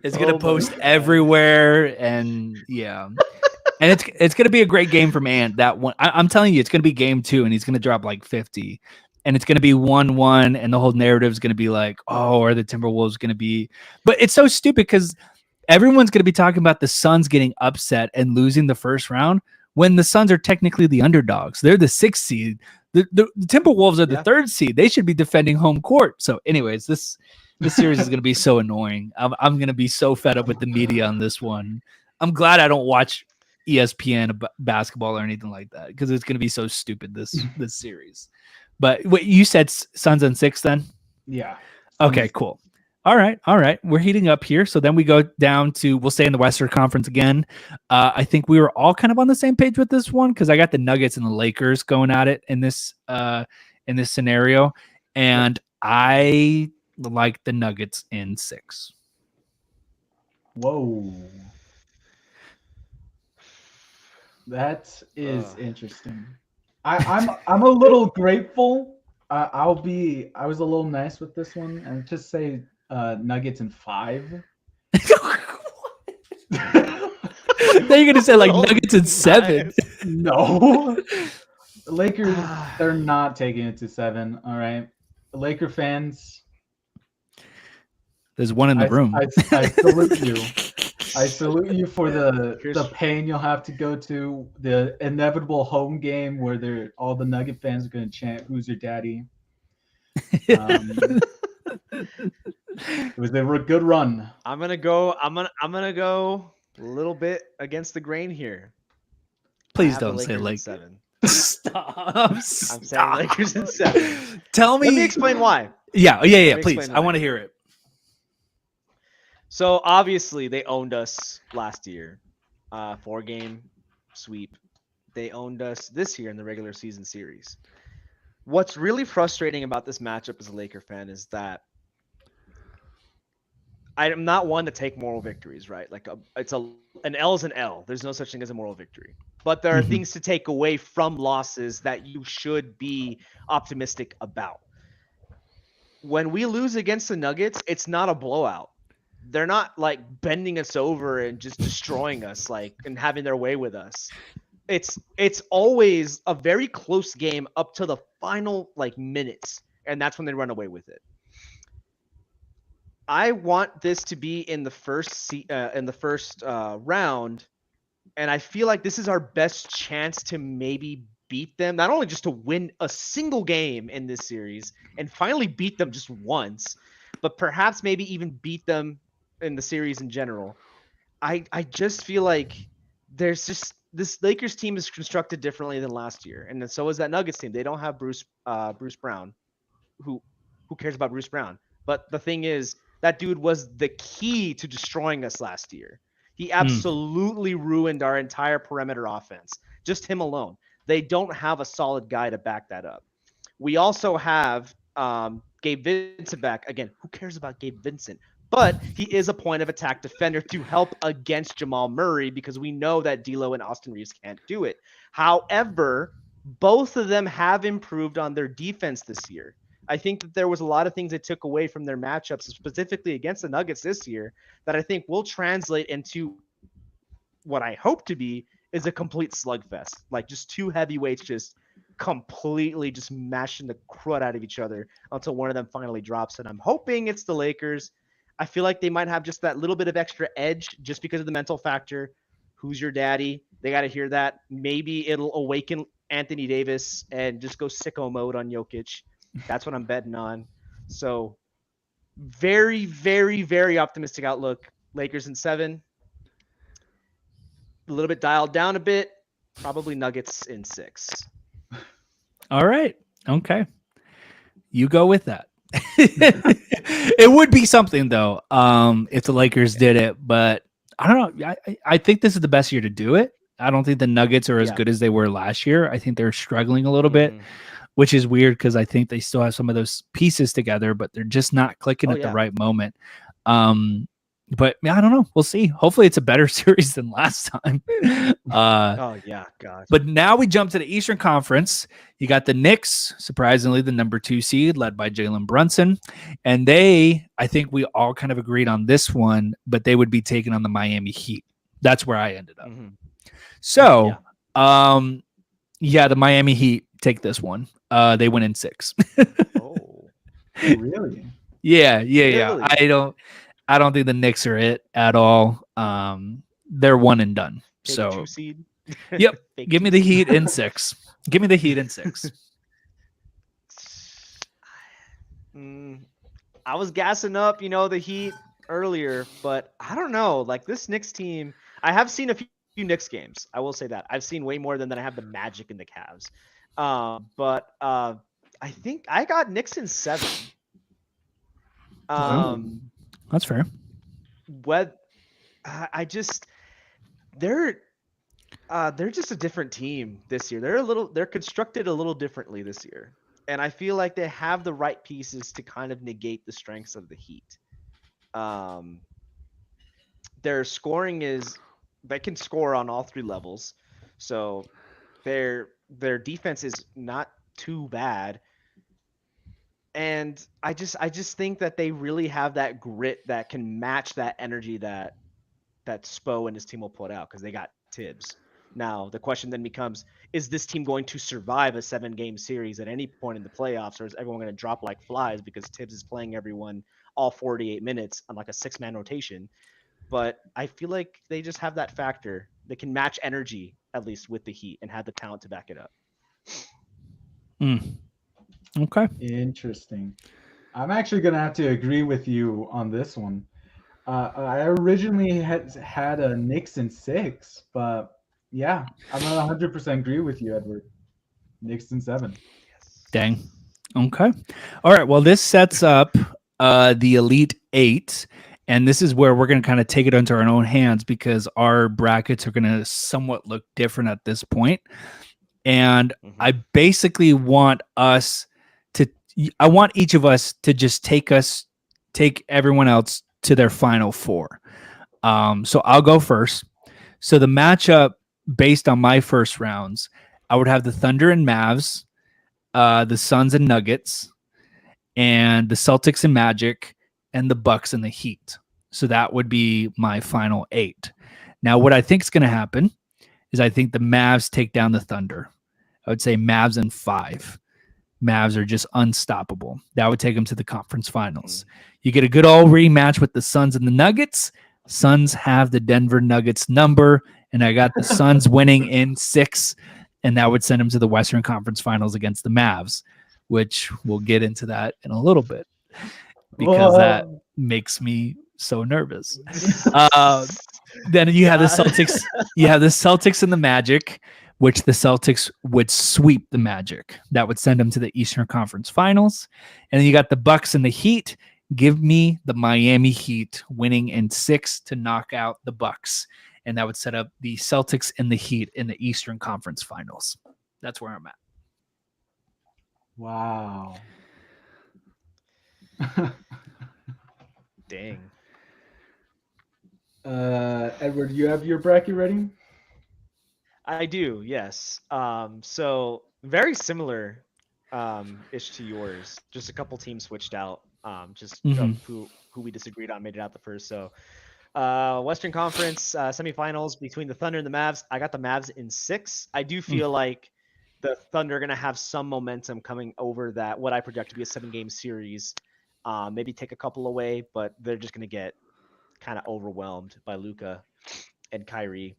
is gonna post everywhere, and and it's gonna be a great game from Ant. That one, I'm telling you, it's gonna be game 2, and he's gonna drop like 50, and it's gonna be 1-1, and the whole narrative is gonna be like, oh, are the Timberwolves gonna be? But it's so stupid because everyone's gonna be talking about the Suns getting upset and losing the first round when the Suns are technically the underdogs. They're the 6th seed. The Timberwolves are the 3rd seed. They should be defending home court. So, anyways, this series is going to be so annoying. I'm going to be so fed up with the media on this one. I'm glad I don't watch ESPN basketball or anything like that because it's going to be so stupid this series. But what you said, Suns in 6 then? Yeah. Okay, cool. All right. We're heating up here. So then we go down to, we'll stay in the Western Conference again. I think we were all kind of on the same page with this one because I got the Nuggets and the Lakers going at it in this scenario. And I like the Nuggets in 6. Whoa. That is interesting. I'm a little grateful. I was a little nice with this one and just say Nuggets in 5. Then you're gonna say like Nuggets in 7. No. The Lakers, they're not taking it to 7. All right. The Laker fans. There's one in the room. I salute you. I salute you for the pain you'll have to go to, the inevitable home game where all the Nugget fans are going to chant, "Who's your daddy?" It was a good run. I'm gonna go a little bit against the grain here. Please don't say Lakers. 7. Stop. I'm saying Lakers in 7. Tell me. Let me explain why. Yeah. Please, I want to hear it. So obviously they owned us last year, 4-game sweep. They owned us this year in the regular season series. What's really frustrating about this matchup as a Laker fan is that I'm not one to take moral victories, right? Like an L is an L. There's no such thing as a moral victory. But there are things to take away from losses that you should be optimistic about. When we lose against the Nuggets, it's not a blowout. They're not like bending us over and just destroying us and having their way with us. It's always a very close game up to the final minutes, and that's when they run away with it. I want this to be in the first round, and I feel like this is our best chance to maybe beat them, not only just to win a single game in this series and finally beat them just once, but perhaps maybe even beat them in the series in general. I just feel like there's just this Lakers team is constructed differently than last year, and then so is that Nuggets team. They don't have Bruce Brown. Who cares about Bruce Brown? But the thing is, that dude was the key to destroying us last year. He absolutely ruined our entire perimeter offense. Just him alone. They don't have a solid guy to back that up. We also have Gabe Vincent back. Again, who cares about Gabe Vincent? But he is a point of attack defender to help against Jamal Murray because we know that D'Lo and Austin Reeves can't do it. However, both of them have improved on their defense this year. I think that there was a lot of things they took away from their matchups, specifically against the Nuggets this year, that I think will translate into what I hope to be is a complete slugfest. Like just two heavyweights just completely just mashing the crud out of each other until one of them finally drops. And I'm hoping it's the Lakers. I feel like they might have just that little bit of extra edge just because of the mental factor. Who's your daddy? They got to hear that. Maybe it'll awaken Anthony Davis and just go sicko mode on Jokic. That's what I'm betting on. So very, very, very optimistic outlook. Lakers in 7. A little bit dialed down a bit. Probably Nuggets in 6. All right. Okay. You go with that. It would be something though, if the Lakers did it, but I don't know. I think this is the best year to do it. I don't think the Nuggets are as good as they were last year. I think they're struggling a little bit, which is weird because I think they still have some of those pieces together, but they're just not clicking at the right moment. But I don't know. We'll see. Hopefully it's a better series than last time. Oh yeah, God. But now we jump to the Eastern Conference. You got the Knicks, surprisingly, the number 2 seed, led by Jalen Brunson. And they, I think we all kind of agreed on this one, but they would be taking on the Miami Heat. That's where I ended up. So, the Miami Heat take this one. They win in 6. Oh, really? Yeah. Really? I don't think the Knicks are it at all. They're one and done. Take So 2 seed. Yep. Give me the Heat in 6. Give me the Heat in 6. I was gassing up, the Heat earlier, but I don't know. Like this Knicks team, I have seen a few Knicks games. I will say that. I've seen way more than I have the Magic and the Cavs. But I think I got Knicks in 7. That's fair. They're just a different team this year. They're constructed a little differently this year. And I feel like they have the right pieces to kind of negate the strengths of the Heat. Their scoring they can score on all 3 levels. So their defense is not too bad. And I just think that they really have that grit that can match that energy that Spo and his team will put out because they got Tibbs. Now, the question then becomes, is this team going to survive a 7-game series at any point in the playoffs, or is everyone going to drop like flies because Tibbs is playing everyone all 48 minutes on like a 6-man rotation? But I feel like they just have that factor. They can match energy, at least with the Heat, and have the talent to back it up. Okay. Interesting. I'm actually going to have to agree with you on this one. I originally had a Knicks in 6, but yeah, I'm going to 100% agree with you, Edward. Knicks in 7. Dang. Okay. All right. Well, this sets up the Elite 8. And this is where we're going to kind of take it into our own hands because our brackets are going to somewhat look different at this point. And I basically want I want each of us to just take everyone else to their final 4. So I'll go first. So the matchup based on my first rounds, I would have the Thunder and Mavs, the Suns and Nuggets, and the Celtics and Magic, and the Bucks and the Heat. So that would be my final 8. Now, what I think is going to happen is I think the Mavs take down the Thunder. I would say Mavs in 5. Mavs are just unstoppable. That would take them to the conference finals. You get a good old rematch with the Suns and the Nuggets. Suns have the Denver Nuggets number, and I got the Suns winning in 6, and that would send them to the Western Conference Finals against the Mavs, which we'll get into that in a little bit because that makes me so nervous. Then you have the Celtics. You have the Celtics and the Magic, which the Celtics would sweep the Magic. That would send them to the Eastern Conference Finals. And then you got the Bucks and the Heat. Give me the Miami Heat winning in 6 to knock out the Bucks. And that would set up the Celtics and the Heat in the Eastern Conference Finals. That's where I'm at. Wow. Dang. Edward, you have your bracket ready? I do, yes. So very similar ish to yours. Just a couple teams switched out. Just Mhm. who we disagreed on made it out the first. So Western Conference semifinals between the Thunder and the Mavs. I got the Mavs in 6. I do feel like the Thunder are gonna have some momentum coming over that what I project to be a 7-game series. Maybe take a couple away, but they're just gonna get kind of overwhelmed by Luka and Kyrie.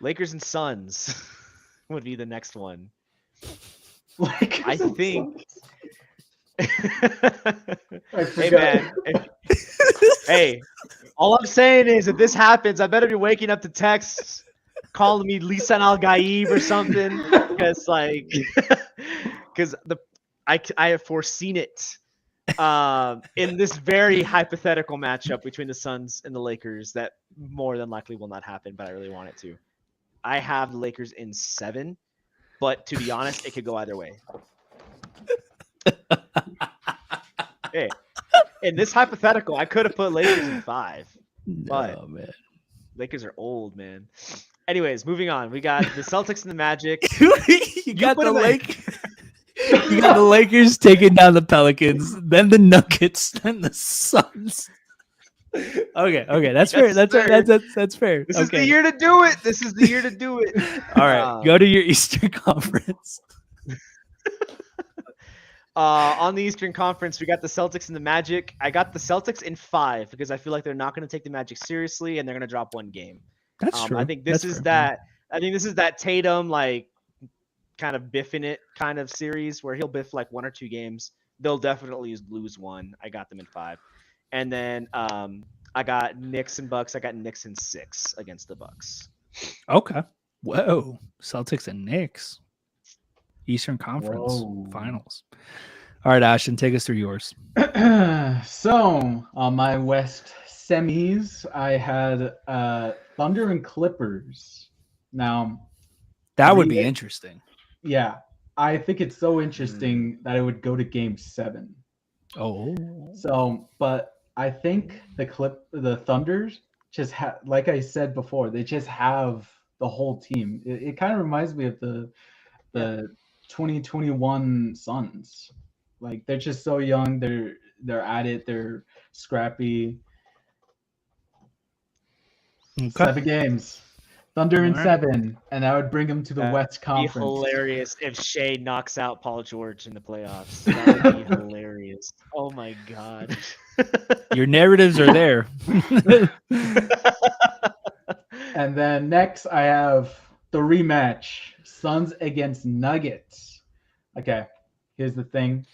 Lakers and Suns would be the next one. Like I think. I Hey forgot. man, hey, all I'm saying is if this happens, I better be waking up to texts calling me Lisan Al Gaib or something, because like, because I have foreseen it in this very hypothetical matchup between the Suns and the Lakers that more than likely will not happen, but I really want it to. I have the Lakers in 7, but to be honest, it could go either way. Hey, in this hypothetical, I could have put Lakers in 5. But- No, man. Lakers are old, man. Anyways, moving on. We got the Celtics and the Magic. you got put the them in- You got the Lakers taking down the Pelicans, then the Nuggets, then the Suns. Okay, that's fair. Yes, That's fair. This okay. is the year to do it. This is the year to do it. All right, go to your Eastern Conference. On the Eastern Conference, we got the Celtics and the Magic. I got the Celtics in 5 because I feel like they're not going to take the Magic seriously and they're going to drop one game. That's true. I think this That's is fair. that. I think this is that Tatum like kind of biffing it kind of series where he'll biff like 1 or 2 games. They'll definitely lose one. I got them in 5, and then I got Knicks and Bucks. I got Knicks in 6 against the Bucks. Okay. Whoa, Celtics and Knicks. Eastern Conference Whoa. Finals. All right, Ashton, take us through yours. So on my West semis, I had Thunder and Clippers. Now, That would be Yeah. interesting. yeah, I think it's so interesting that it would go to Game 7. Oh, So, but I think the Thunders just like I said before, they just have the whole team. It kind of reminds me of the 2021 Suns. Like they're just so young. They're at it. They're scrappy. okay. 7 games. Thunder in Alright. 7, and I would bring them to the That'd West Be Conference. hilarious if Shea knocks out Paul George in the playoffs. That would be hilarious. Oh my god. Your narratives are there. And then next, I have the rematch: Suns against Nuggets. Okay, here's the thing.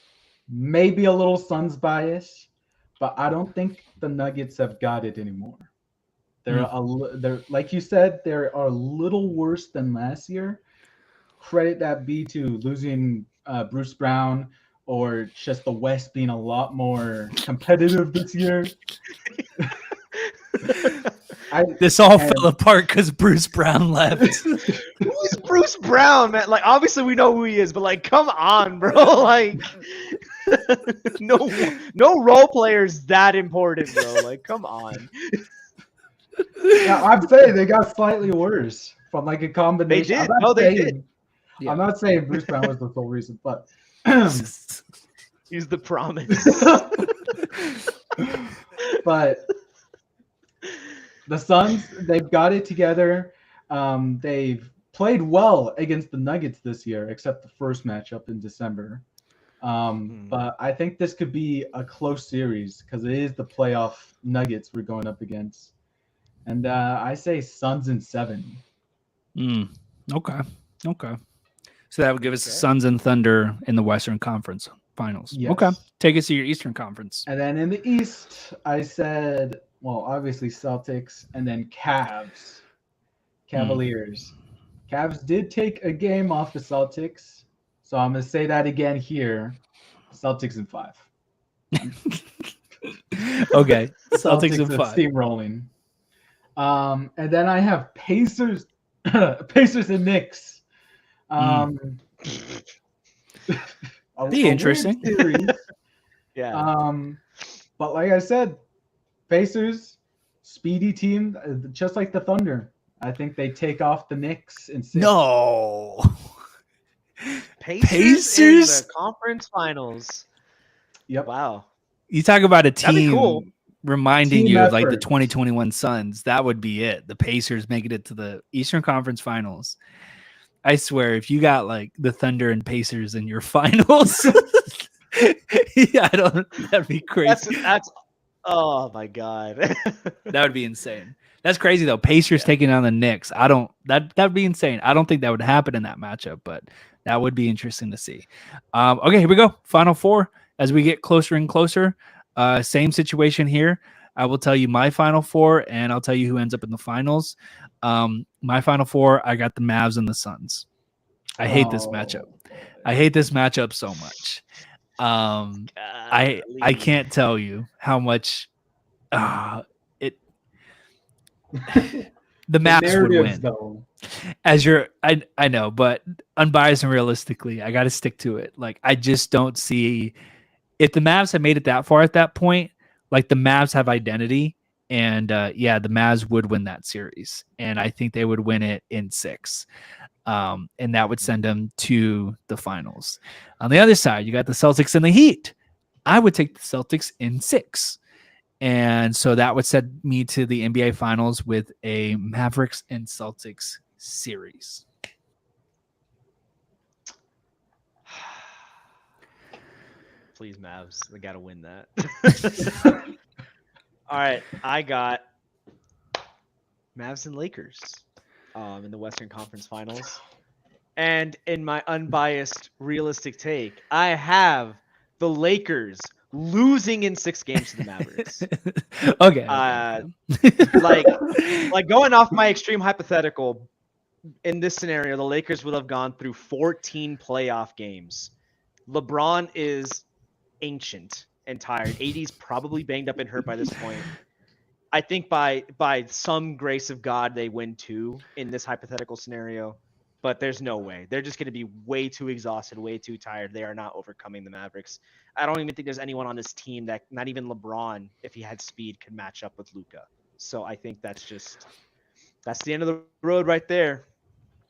Maybe a little Suns bias, but I don't think the Nuggets have got it anymore. They're they're like you said, they are a little worse than last year. Credit that be to losing Bruce Brown, or just the West being a lot more competitive this year. This all And- fell apart because Bruce Brown left. Who's Bruce Brown, man? Like, obviously we know who he is, but like, come on, bro. Like, no role players that important, bro. Like, come on. Yeah, I'm saying they got slightly worse from like a combination. They did. I'm not No, they saying- did. Yeah. I'm not saying Bruce Brown was the sole reason, but He's the promise. but the Suns, they've got it together. They've played well against the Nuggets this year, except the first matchup in December. But I think this could be a close series because it is the playoff Nuggets we're going up against. And I say Suns in 7. Okay. So that would give us the Okay. Suns and Thunder in the Western Conference Finals. Yes. Okay. Take us to your Eastern Conference. And then in the East, I said, well, obviously Celtics and then Cavaliers. Cavs did take a game off the Celtics. So I'm going to say that again here. Celtics in 5. Okay. Celtics in are 5. steamrolling. And then I have Pacers and Knicks. Be interesting. Series. Yeah. But like I said, Pacers, speedy team, just like the Thunder. I think they take off the Knicks in 6. No. Pacers in the conference finals. Yep. Wow. You talk about a That'd be team cool. reminding Team you of like the effort. 2021 Suns. That would be it. The Pacers making it to the Eastern Conference Finals. I swear, if you got like the Thunder and Pacers in your finals, yeah, that'd be crazy. That's oh my god. That would be insane. That's crazy though. Pacers taking on the Knicks. That'd be insane. I don't think that would happen in that matchup, but that would be interesting to see. Okay, here we go. Final four. As we get closer and closer, same situation here. I will tell you my final four, and I'll tell you who ends up in the finals. My final four, I got the Mavs and the Suns. I hate this matchup. I hate this matchup so much. I can't tell you how much it the Mavs would win. Though. As I know, but unbiased and realistically, I got to stick to it. Like I just don't see if the Mavs had made it that far at that point. Like the Mavs have identity, and the Mavs would win that series, and I think they would win it in 6. And that would send them to the finals. On the other side, you got the Celtics and the Heat. I would take the Celtics in 6. And so that would send me to the NBA Finals with a Mavericks and Celtics series. Please, Mavs. They got to win that. All right. I got Mavs and Lakers in the Western Conference Finals. And in my unbiased, realistic take, I have the Lakers losing in 6 games to the Mavericks. Okay. Like going off my extreme hypothetical, in this scenario, the Lakers would have gone through 14 playoff games. LeBron is ancient and tired. AD's probably banged up and hurt by this point. I think by some grace of God, they win 2 in this hypothetical scenario, but there's no way. They're just going to be way too exhausted, way too tired. They are not overcoming the Mavericks. I don't even think there's anyone on this team that, not even LeBron, if he had speed, could match up with Luka. So I think that's the end of the road right there.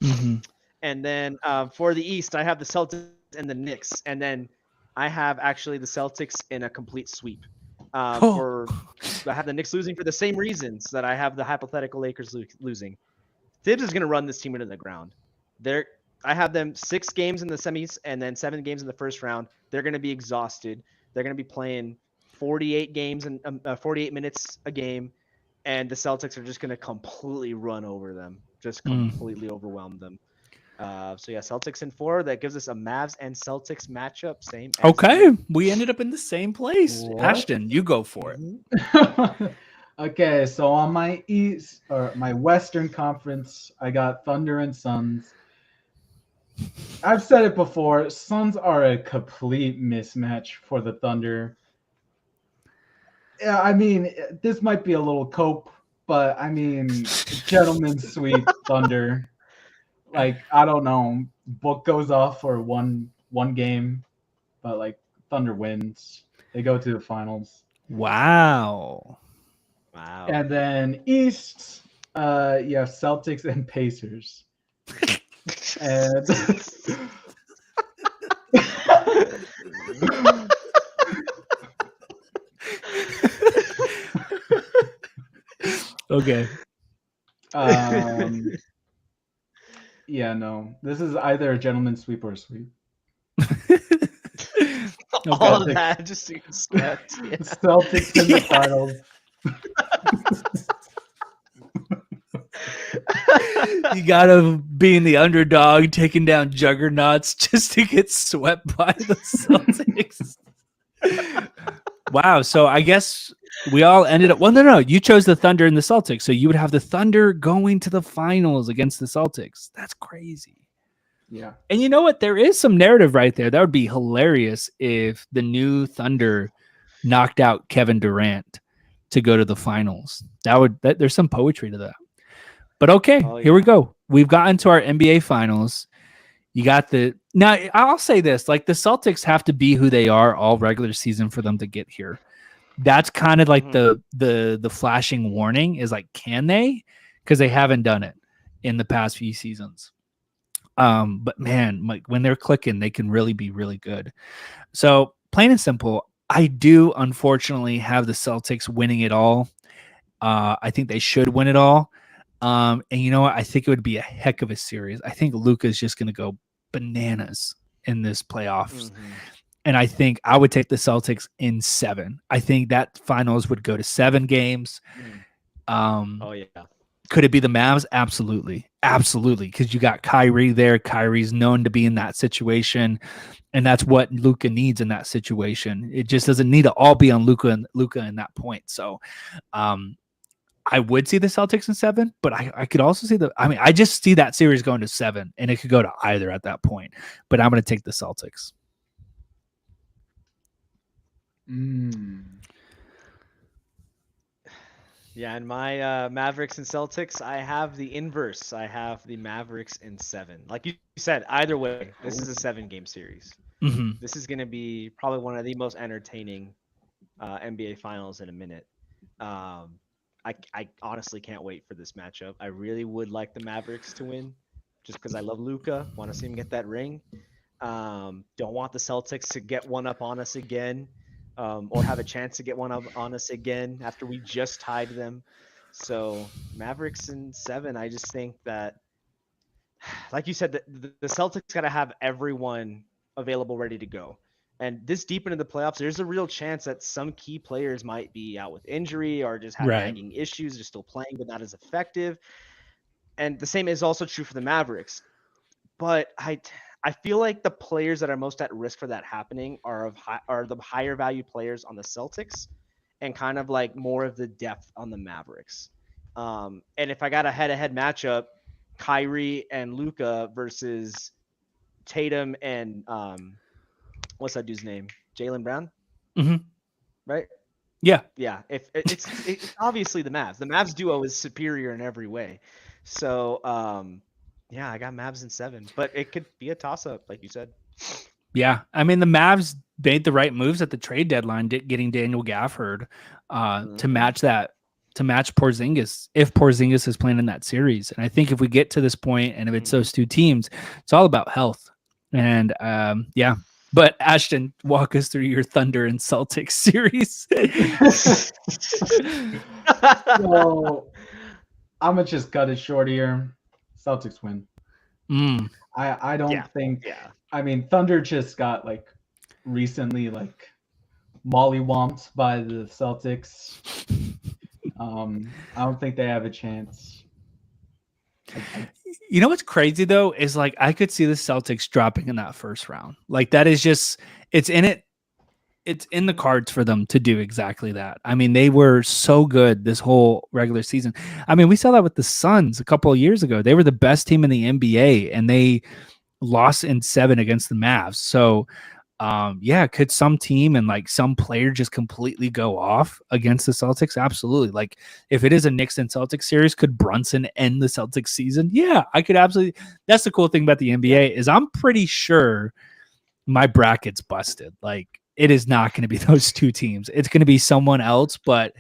Mm-hmm. And then for the East, I have the Celtics and the Knicks. And then I have actually the Celtics in a complete sweep. I have the Knicks losing for the same reasons that I have the hypothetical Lakers losing. Thibs is going to run this team into the ground. I have them 6 games in the semis and then 7 games in the first round. They're going to be exhausted. They're going to be playing 48 games and 48 minutes a game, and the Celtics are just going to completely run over them, just completely overwhelm them. Celtics in 4. That gives us a Mavs and Celtics matchup. Same. Okay, we ended up in the same place. What? Ashton, you go for it. Okay, so on my East or my Western Conference, I got Thunder and Suns. I've said it before, Suns are a complete mismatch for the Thunder. Yeah, I mean, this might be a little cope, but I mean, gentlemen's sweep Thunder. Like, I don't know, book goes off for one game, but like Thunder wins. They go to the finals. Wow. And then East, you have Celtics and Pacers. And okay. Yeah, no. This is either a gentleman's sweep or a sweep. All of that just to get swept. Yeah. Celtics in the finals. You gotta be in the underdog, taking down juggernauts just to get swept by the Celtics. Wow. So I guess we all ended up. Well, no. You chose the Thunder and the Celtics, so you would have the Thunder going to the finals against the Celtics. That's crazy. Yeah. And you know what? There is some narrative right there. That would be hilarious if the new Thunder knocked out Kevin Durant to go to the finals. There's some poetry to that. But okay, Here we go. We've gotten to our NBA finals. You got the now. I'll say this: like the Celtics have to be who they are all regular season for them to get here. That's kind of like the flashing warning is like, can they? Because they haven't done it in the past few seasons. But man, like when they're clicking, they can really be really good. So plain and simple, I do unfortunately have the Celtics winning it all. I think they should win it all. And you know what? I think it would be a heck of a series. I think Luka is just going to go bananas in this playoffs. And I think I would take the Celtics in 7. I think that finals would go to 7 games. Oh yeah. Could it be the Mavs? Absolutely. Absolutely. Because you got Kyrie there. Kyrie's known to be in that situation. And that's what Luka needs in that situation. It just doesn't need to all be on Luka in that point. So I would see the Celtics in 7, but I could also see I just see that series going to 7, and it could go to either at that point. But I'm going to take the Celtics. Yeah, and my Mavericks and Celtics, I have the inverse. I have the Mavericks in 7. Like you said, either way, this is a 7-game series. This is going to be probably one of the most entertaining NBA Finals in a minute. I honestly can't wait for this matchup. I really would like the Mavericks to win, just because I love Luka. Want to see him get that ring. Don't want the Celtics to get one up on us again. Or have a chance to get one up on us again after we just tied them. So Mavericks in 7, I just think that, like you said, the Celtics got to have everyone available ready to go. And this deep into the playoffs, there's a real chance that some key players might be out with injury or just have nagging issues. They're still playing, but not as effective. And the same is also true for the Mavericks. But I feel like the players that are most at risk for that happening are the higher value players on the Celtics, and kind of like more of the depth on the Mavericks. And if I got a head-to-head matchup, Kyrie and Luka versus Tatum and what's that dude's name? Jaylen Brown, right? Yeah. If it's obviously the Mavs. The Mavs duo is superior in every way. So yeah, I got Mavs in 7, but it could be a toss-up, like you said. Yeah, I mean the Mavs made the right moves at the trade deadline, getting Daniel Gafford to match Porzingis if Porzingis is playing in that series. And I think if we get to this point, and if it's those two teams, it's all about health. And yeah. But Ashton, walk us through your Thunder and Celtics series. So I'm gonna just cut it short here. Celtics win. I don't think. Yeah. I mean, Thunder just got like recently like mollywomped by the Celtics. I don't think they have a chance. You know what's crazy though is like I could see the Celtics dropping in that first round. Like that is just it's in the cards for them to do exactly that. I mean, they were so good this whole regular season. I mean, we saw that with the Suns a couple of years ago. They were the best team in the NBA, and they lost in 7 against the Mavs. So, yeah, could some team and like some player just completely go off against the Celtics? Absolutely. Like if it is a Knicks and Celtics series, could Brunson end the Celtics season? Yeah, I could absolutely. That's the cool thing about the NBA is I'm pretty sure my bracket's busted. Like it is not going to be those two teams. It's going to be someone else. But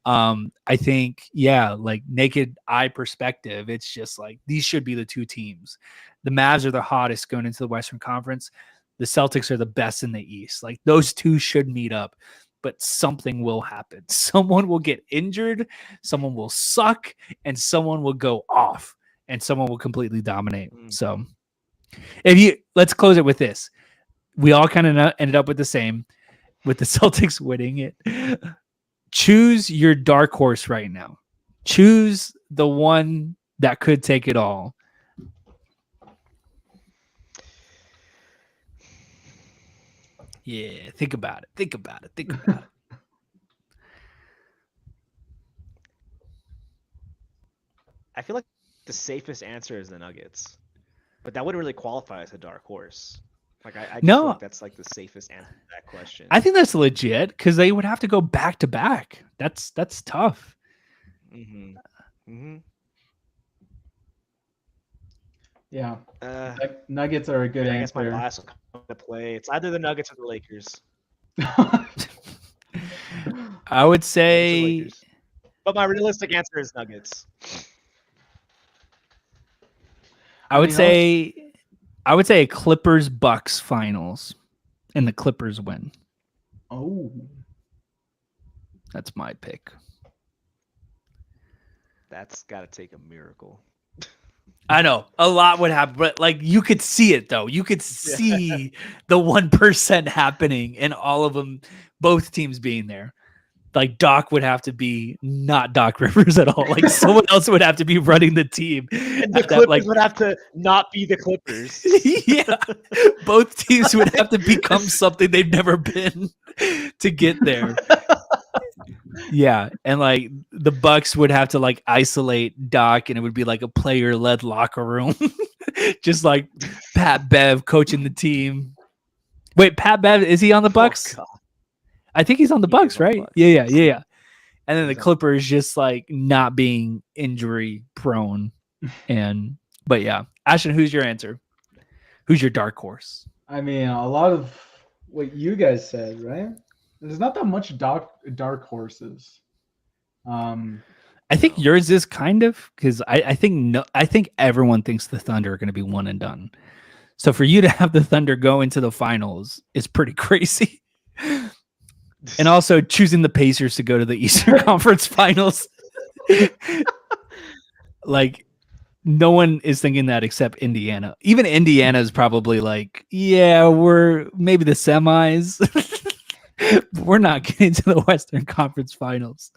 I think, yeah, like naked eye perspective, it's just like these should be the two teams. The Mavs are the hottest going into the Western Conference. The Celtics are the best in the East. Like those two should meet up, but something will happen. Someone will get injured, someone will suck, and someone will go off, and someone will completely dominate. So let's close it with this. We all kind of ended up with the same, with the Celtics winning it. Choose your dark horse right now. Choose the one that could take it all. Yeah, think about it. I feel like the safest answer is the Nuggets, but that wouldn't really qualify as a dark horse. Like I just feel like that's like the safest answer to that question. I think that's legit because they would have to go back to back. That's tough. Yeah, Uh, Nuggets are a good I guess my answer. bias will come into play. It's either the Nuggets or the Lakers. I would Nuggets or say Lakers. But my realistic answer is Nuggets. I would mean, say I would say a Clippers Bucks finals, and the Clippers win. Oh, That's my pick. That's got to take a miracle. I know a lot would happen, but like you could see it though. You could see the 1% happening, and all of them, both teams being there. Like Doc would have to be not Doc Rivers at all. Like someone else would have to be running the team. And the at that, Clippers like, would have to not be the Clippers. yeah, both teams would have to become something they've never been to get there. Yeah, and like the Bucks would have to like isolate Doc, and it would be like a player-led locker room, just like Pat Bev coaching the team. Wait, Pat Bev, is he on the Bucks? God. I think he's on the He Bucks, is on the right? Bucks. Yeah. And then the He's on- Clippers just like not being injury prone, but yeah, Ashton, who's your answer? Who's your dark horse? I mean, a lot of what you guys said, right? There's not that much dark horses. I think yours is kind of because I think everyone thinks the Thunder are going to be one and done. So for you to have the Thunder go into the finals is pretty crazy. And also choosing the Pacers to go to the Eastern Conference Finals. Like no one is thinking that except Indiana. Even Indiana is probably like, yeah, we're maybe the semis. We're not getting to the Western Conference Finals.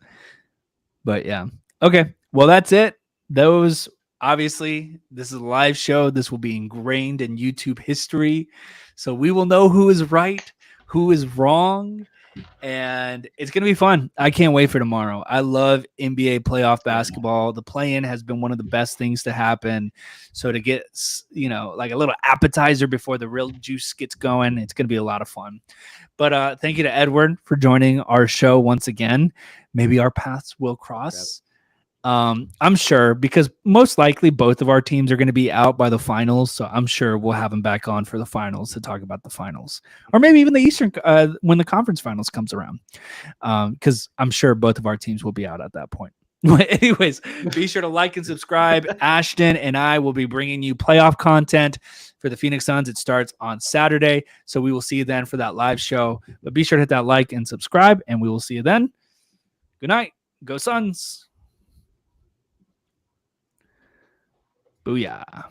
But yeah. Okay. Well, that's it. Those obviously, this is a live show. This will be ingrained in YouTube history. So we will know who is right, who is wrong, and it's going to be fun. I can't wait for tomorrow. I love NBA playoff basketball. The play-in has been one of the best things to happen. So to get, like a little appetizer before the real juice gets going, it's going to be a lot of fun. But thank you to Edward for joining our show once again. Maybe our paths will cross. I'm sure, because most likely both of our teams are going to be out by the finals. So I'm sure we'll have him back on for the finals to talk about the finals, or maybe even the Eastern when the conference finals comes around. Because I'm sure both of our teams will be out at that point. Anyways, be sure to like and subscribe. Ashton and I will be bringing you playoff content for the Phoenix Suns. It starts on Saturday. So we will see you then for that live show. But be sure to hit that like and subscribe, and we will see you then. Good night. Go Suns. Booyah.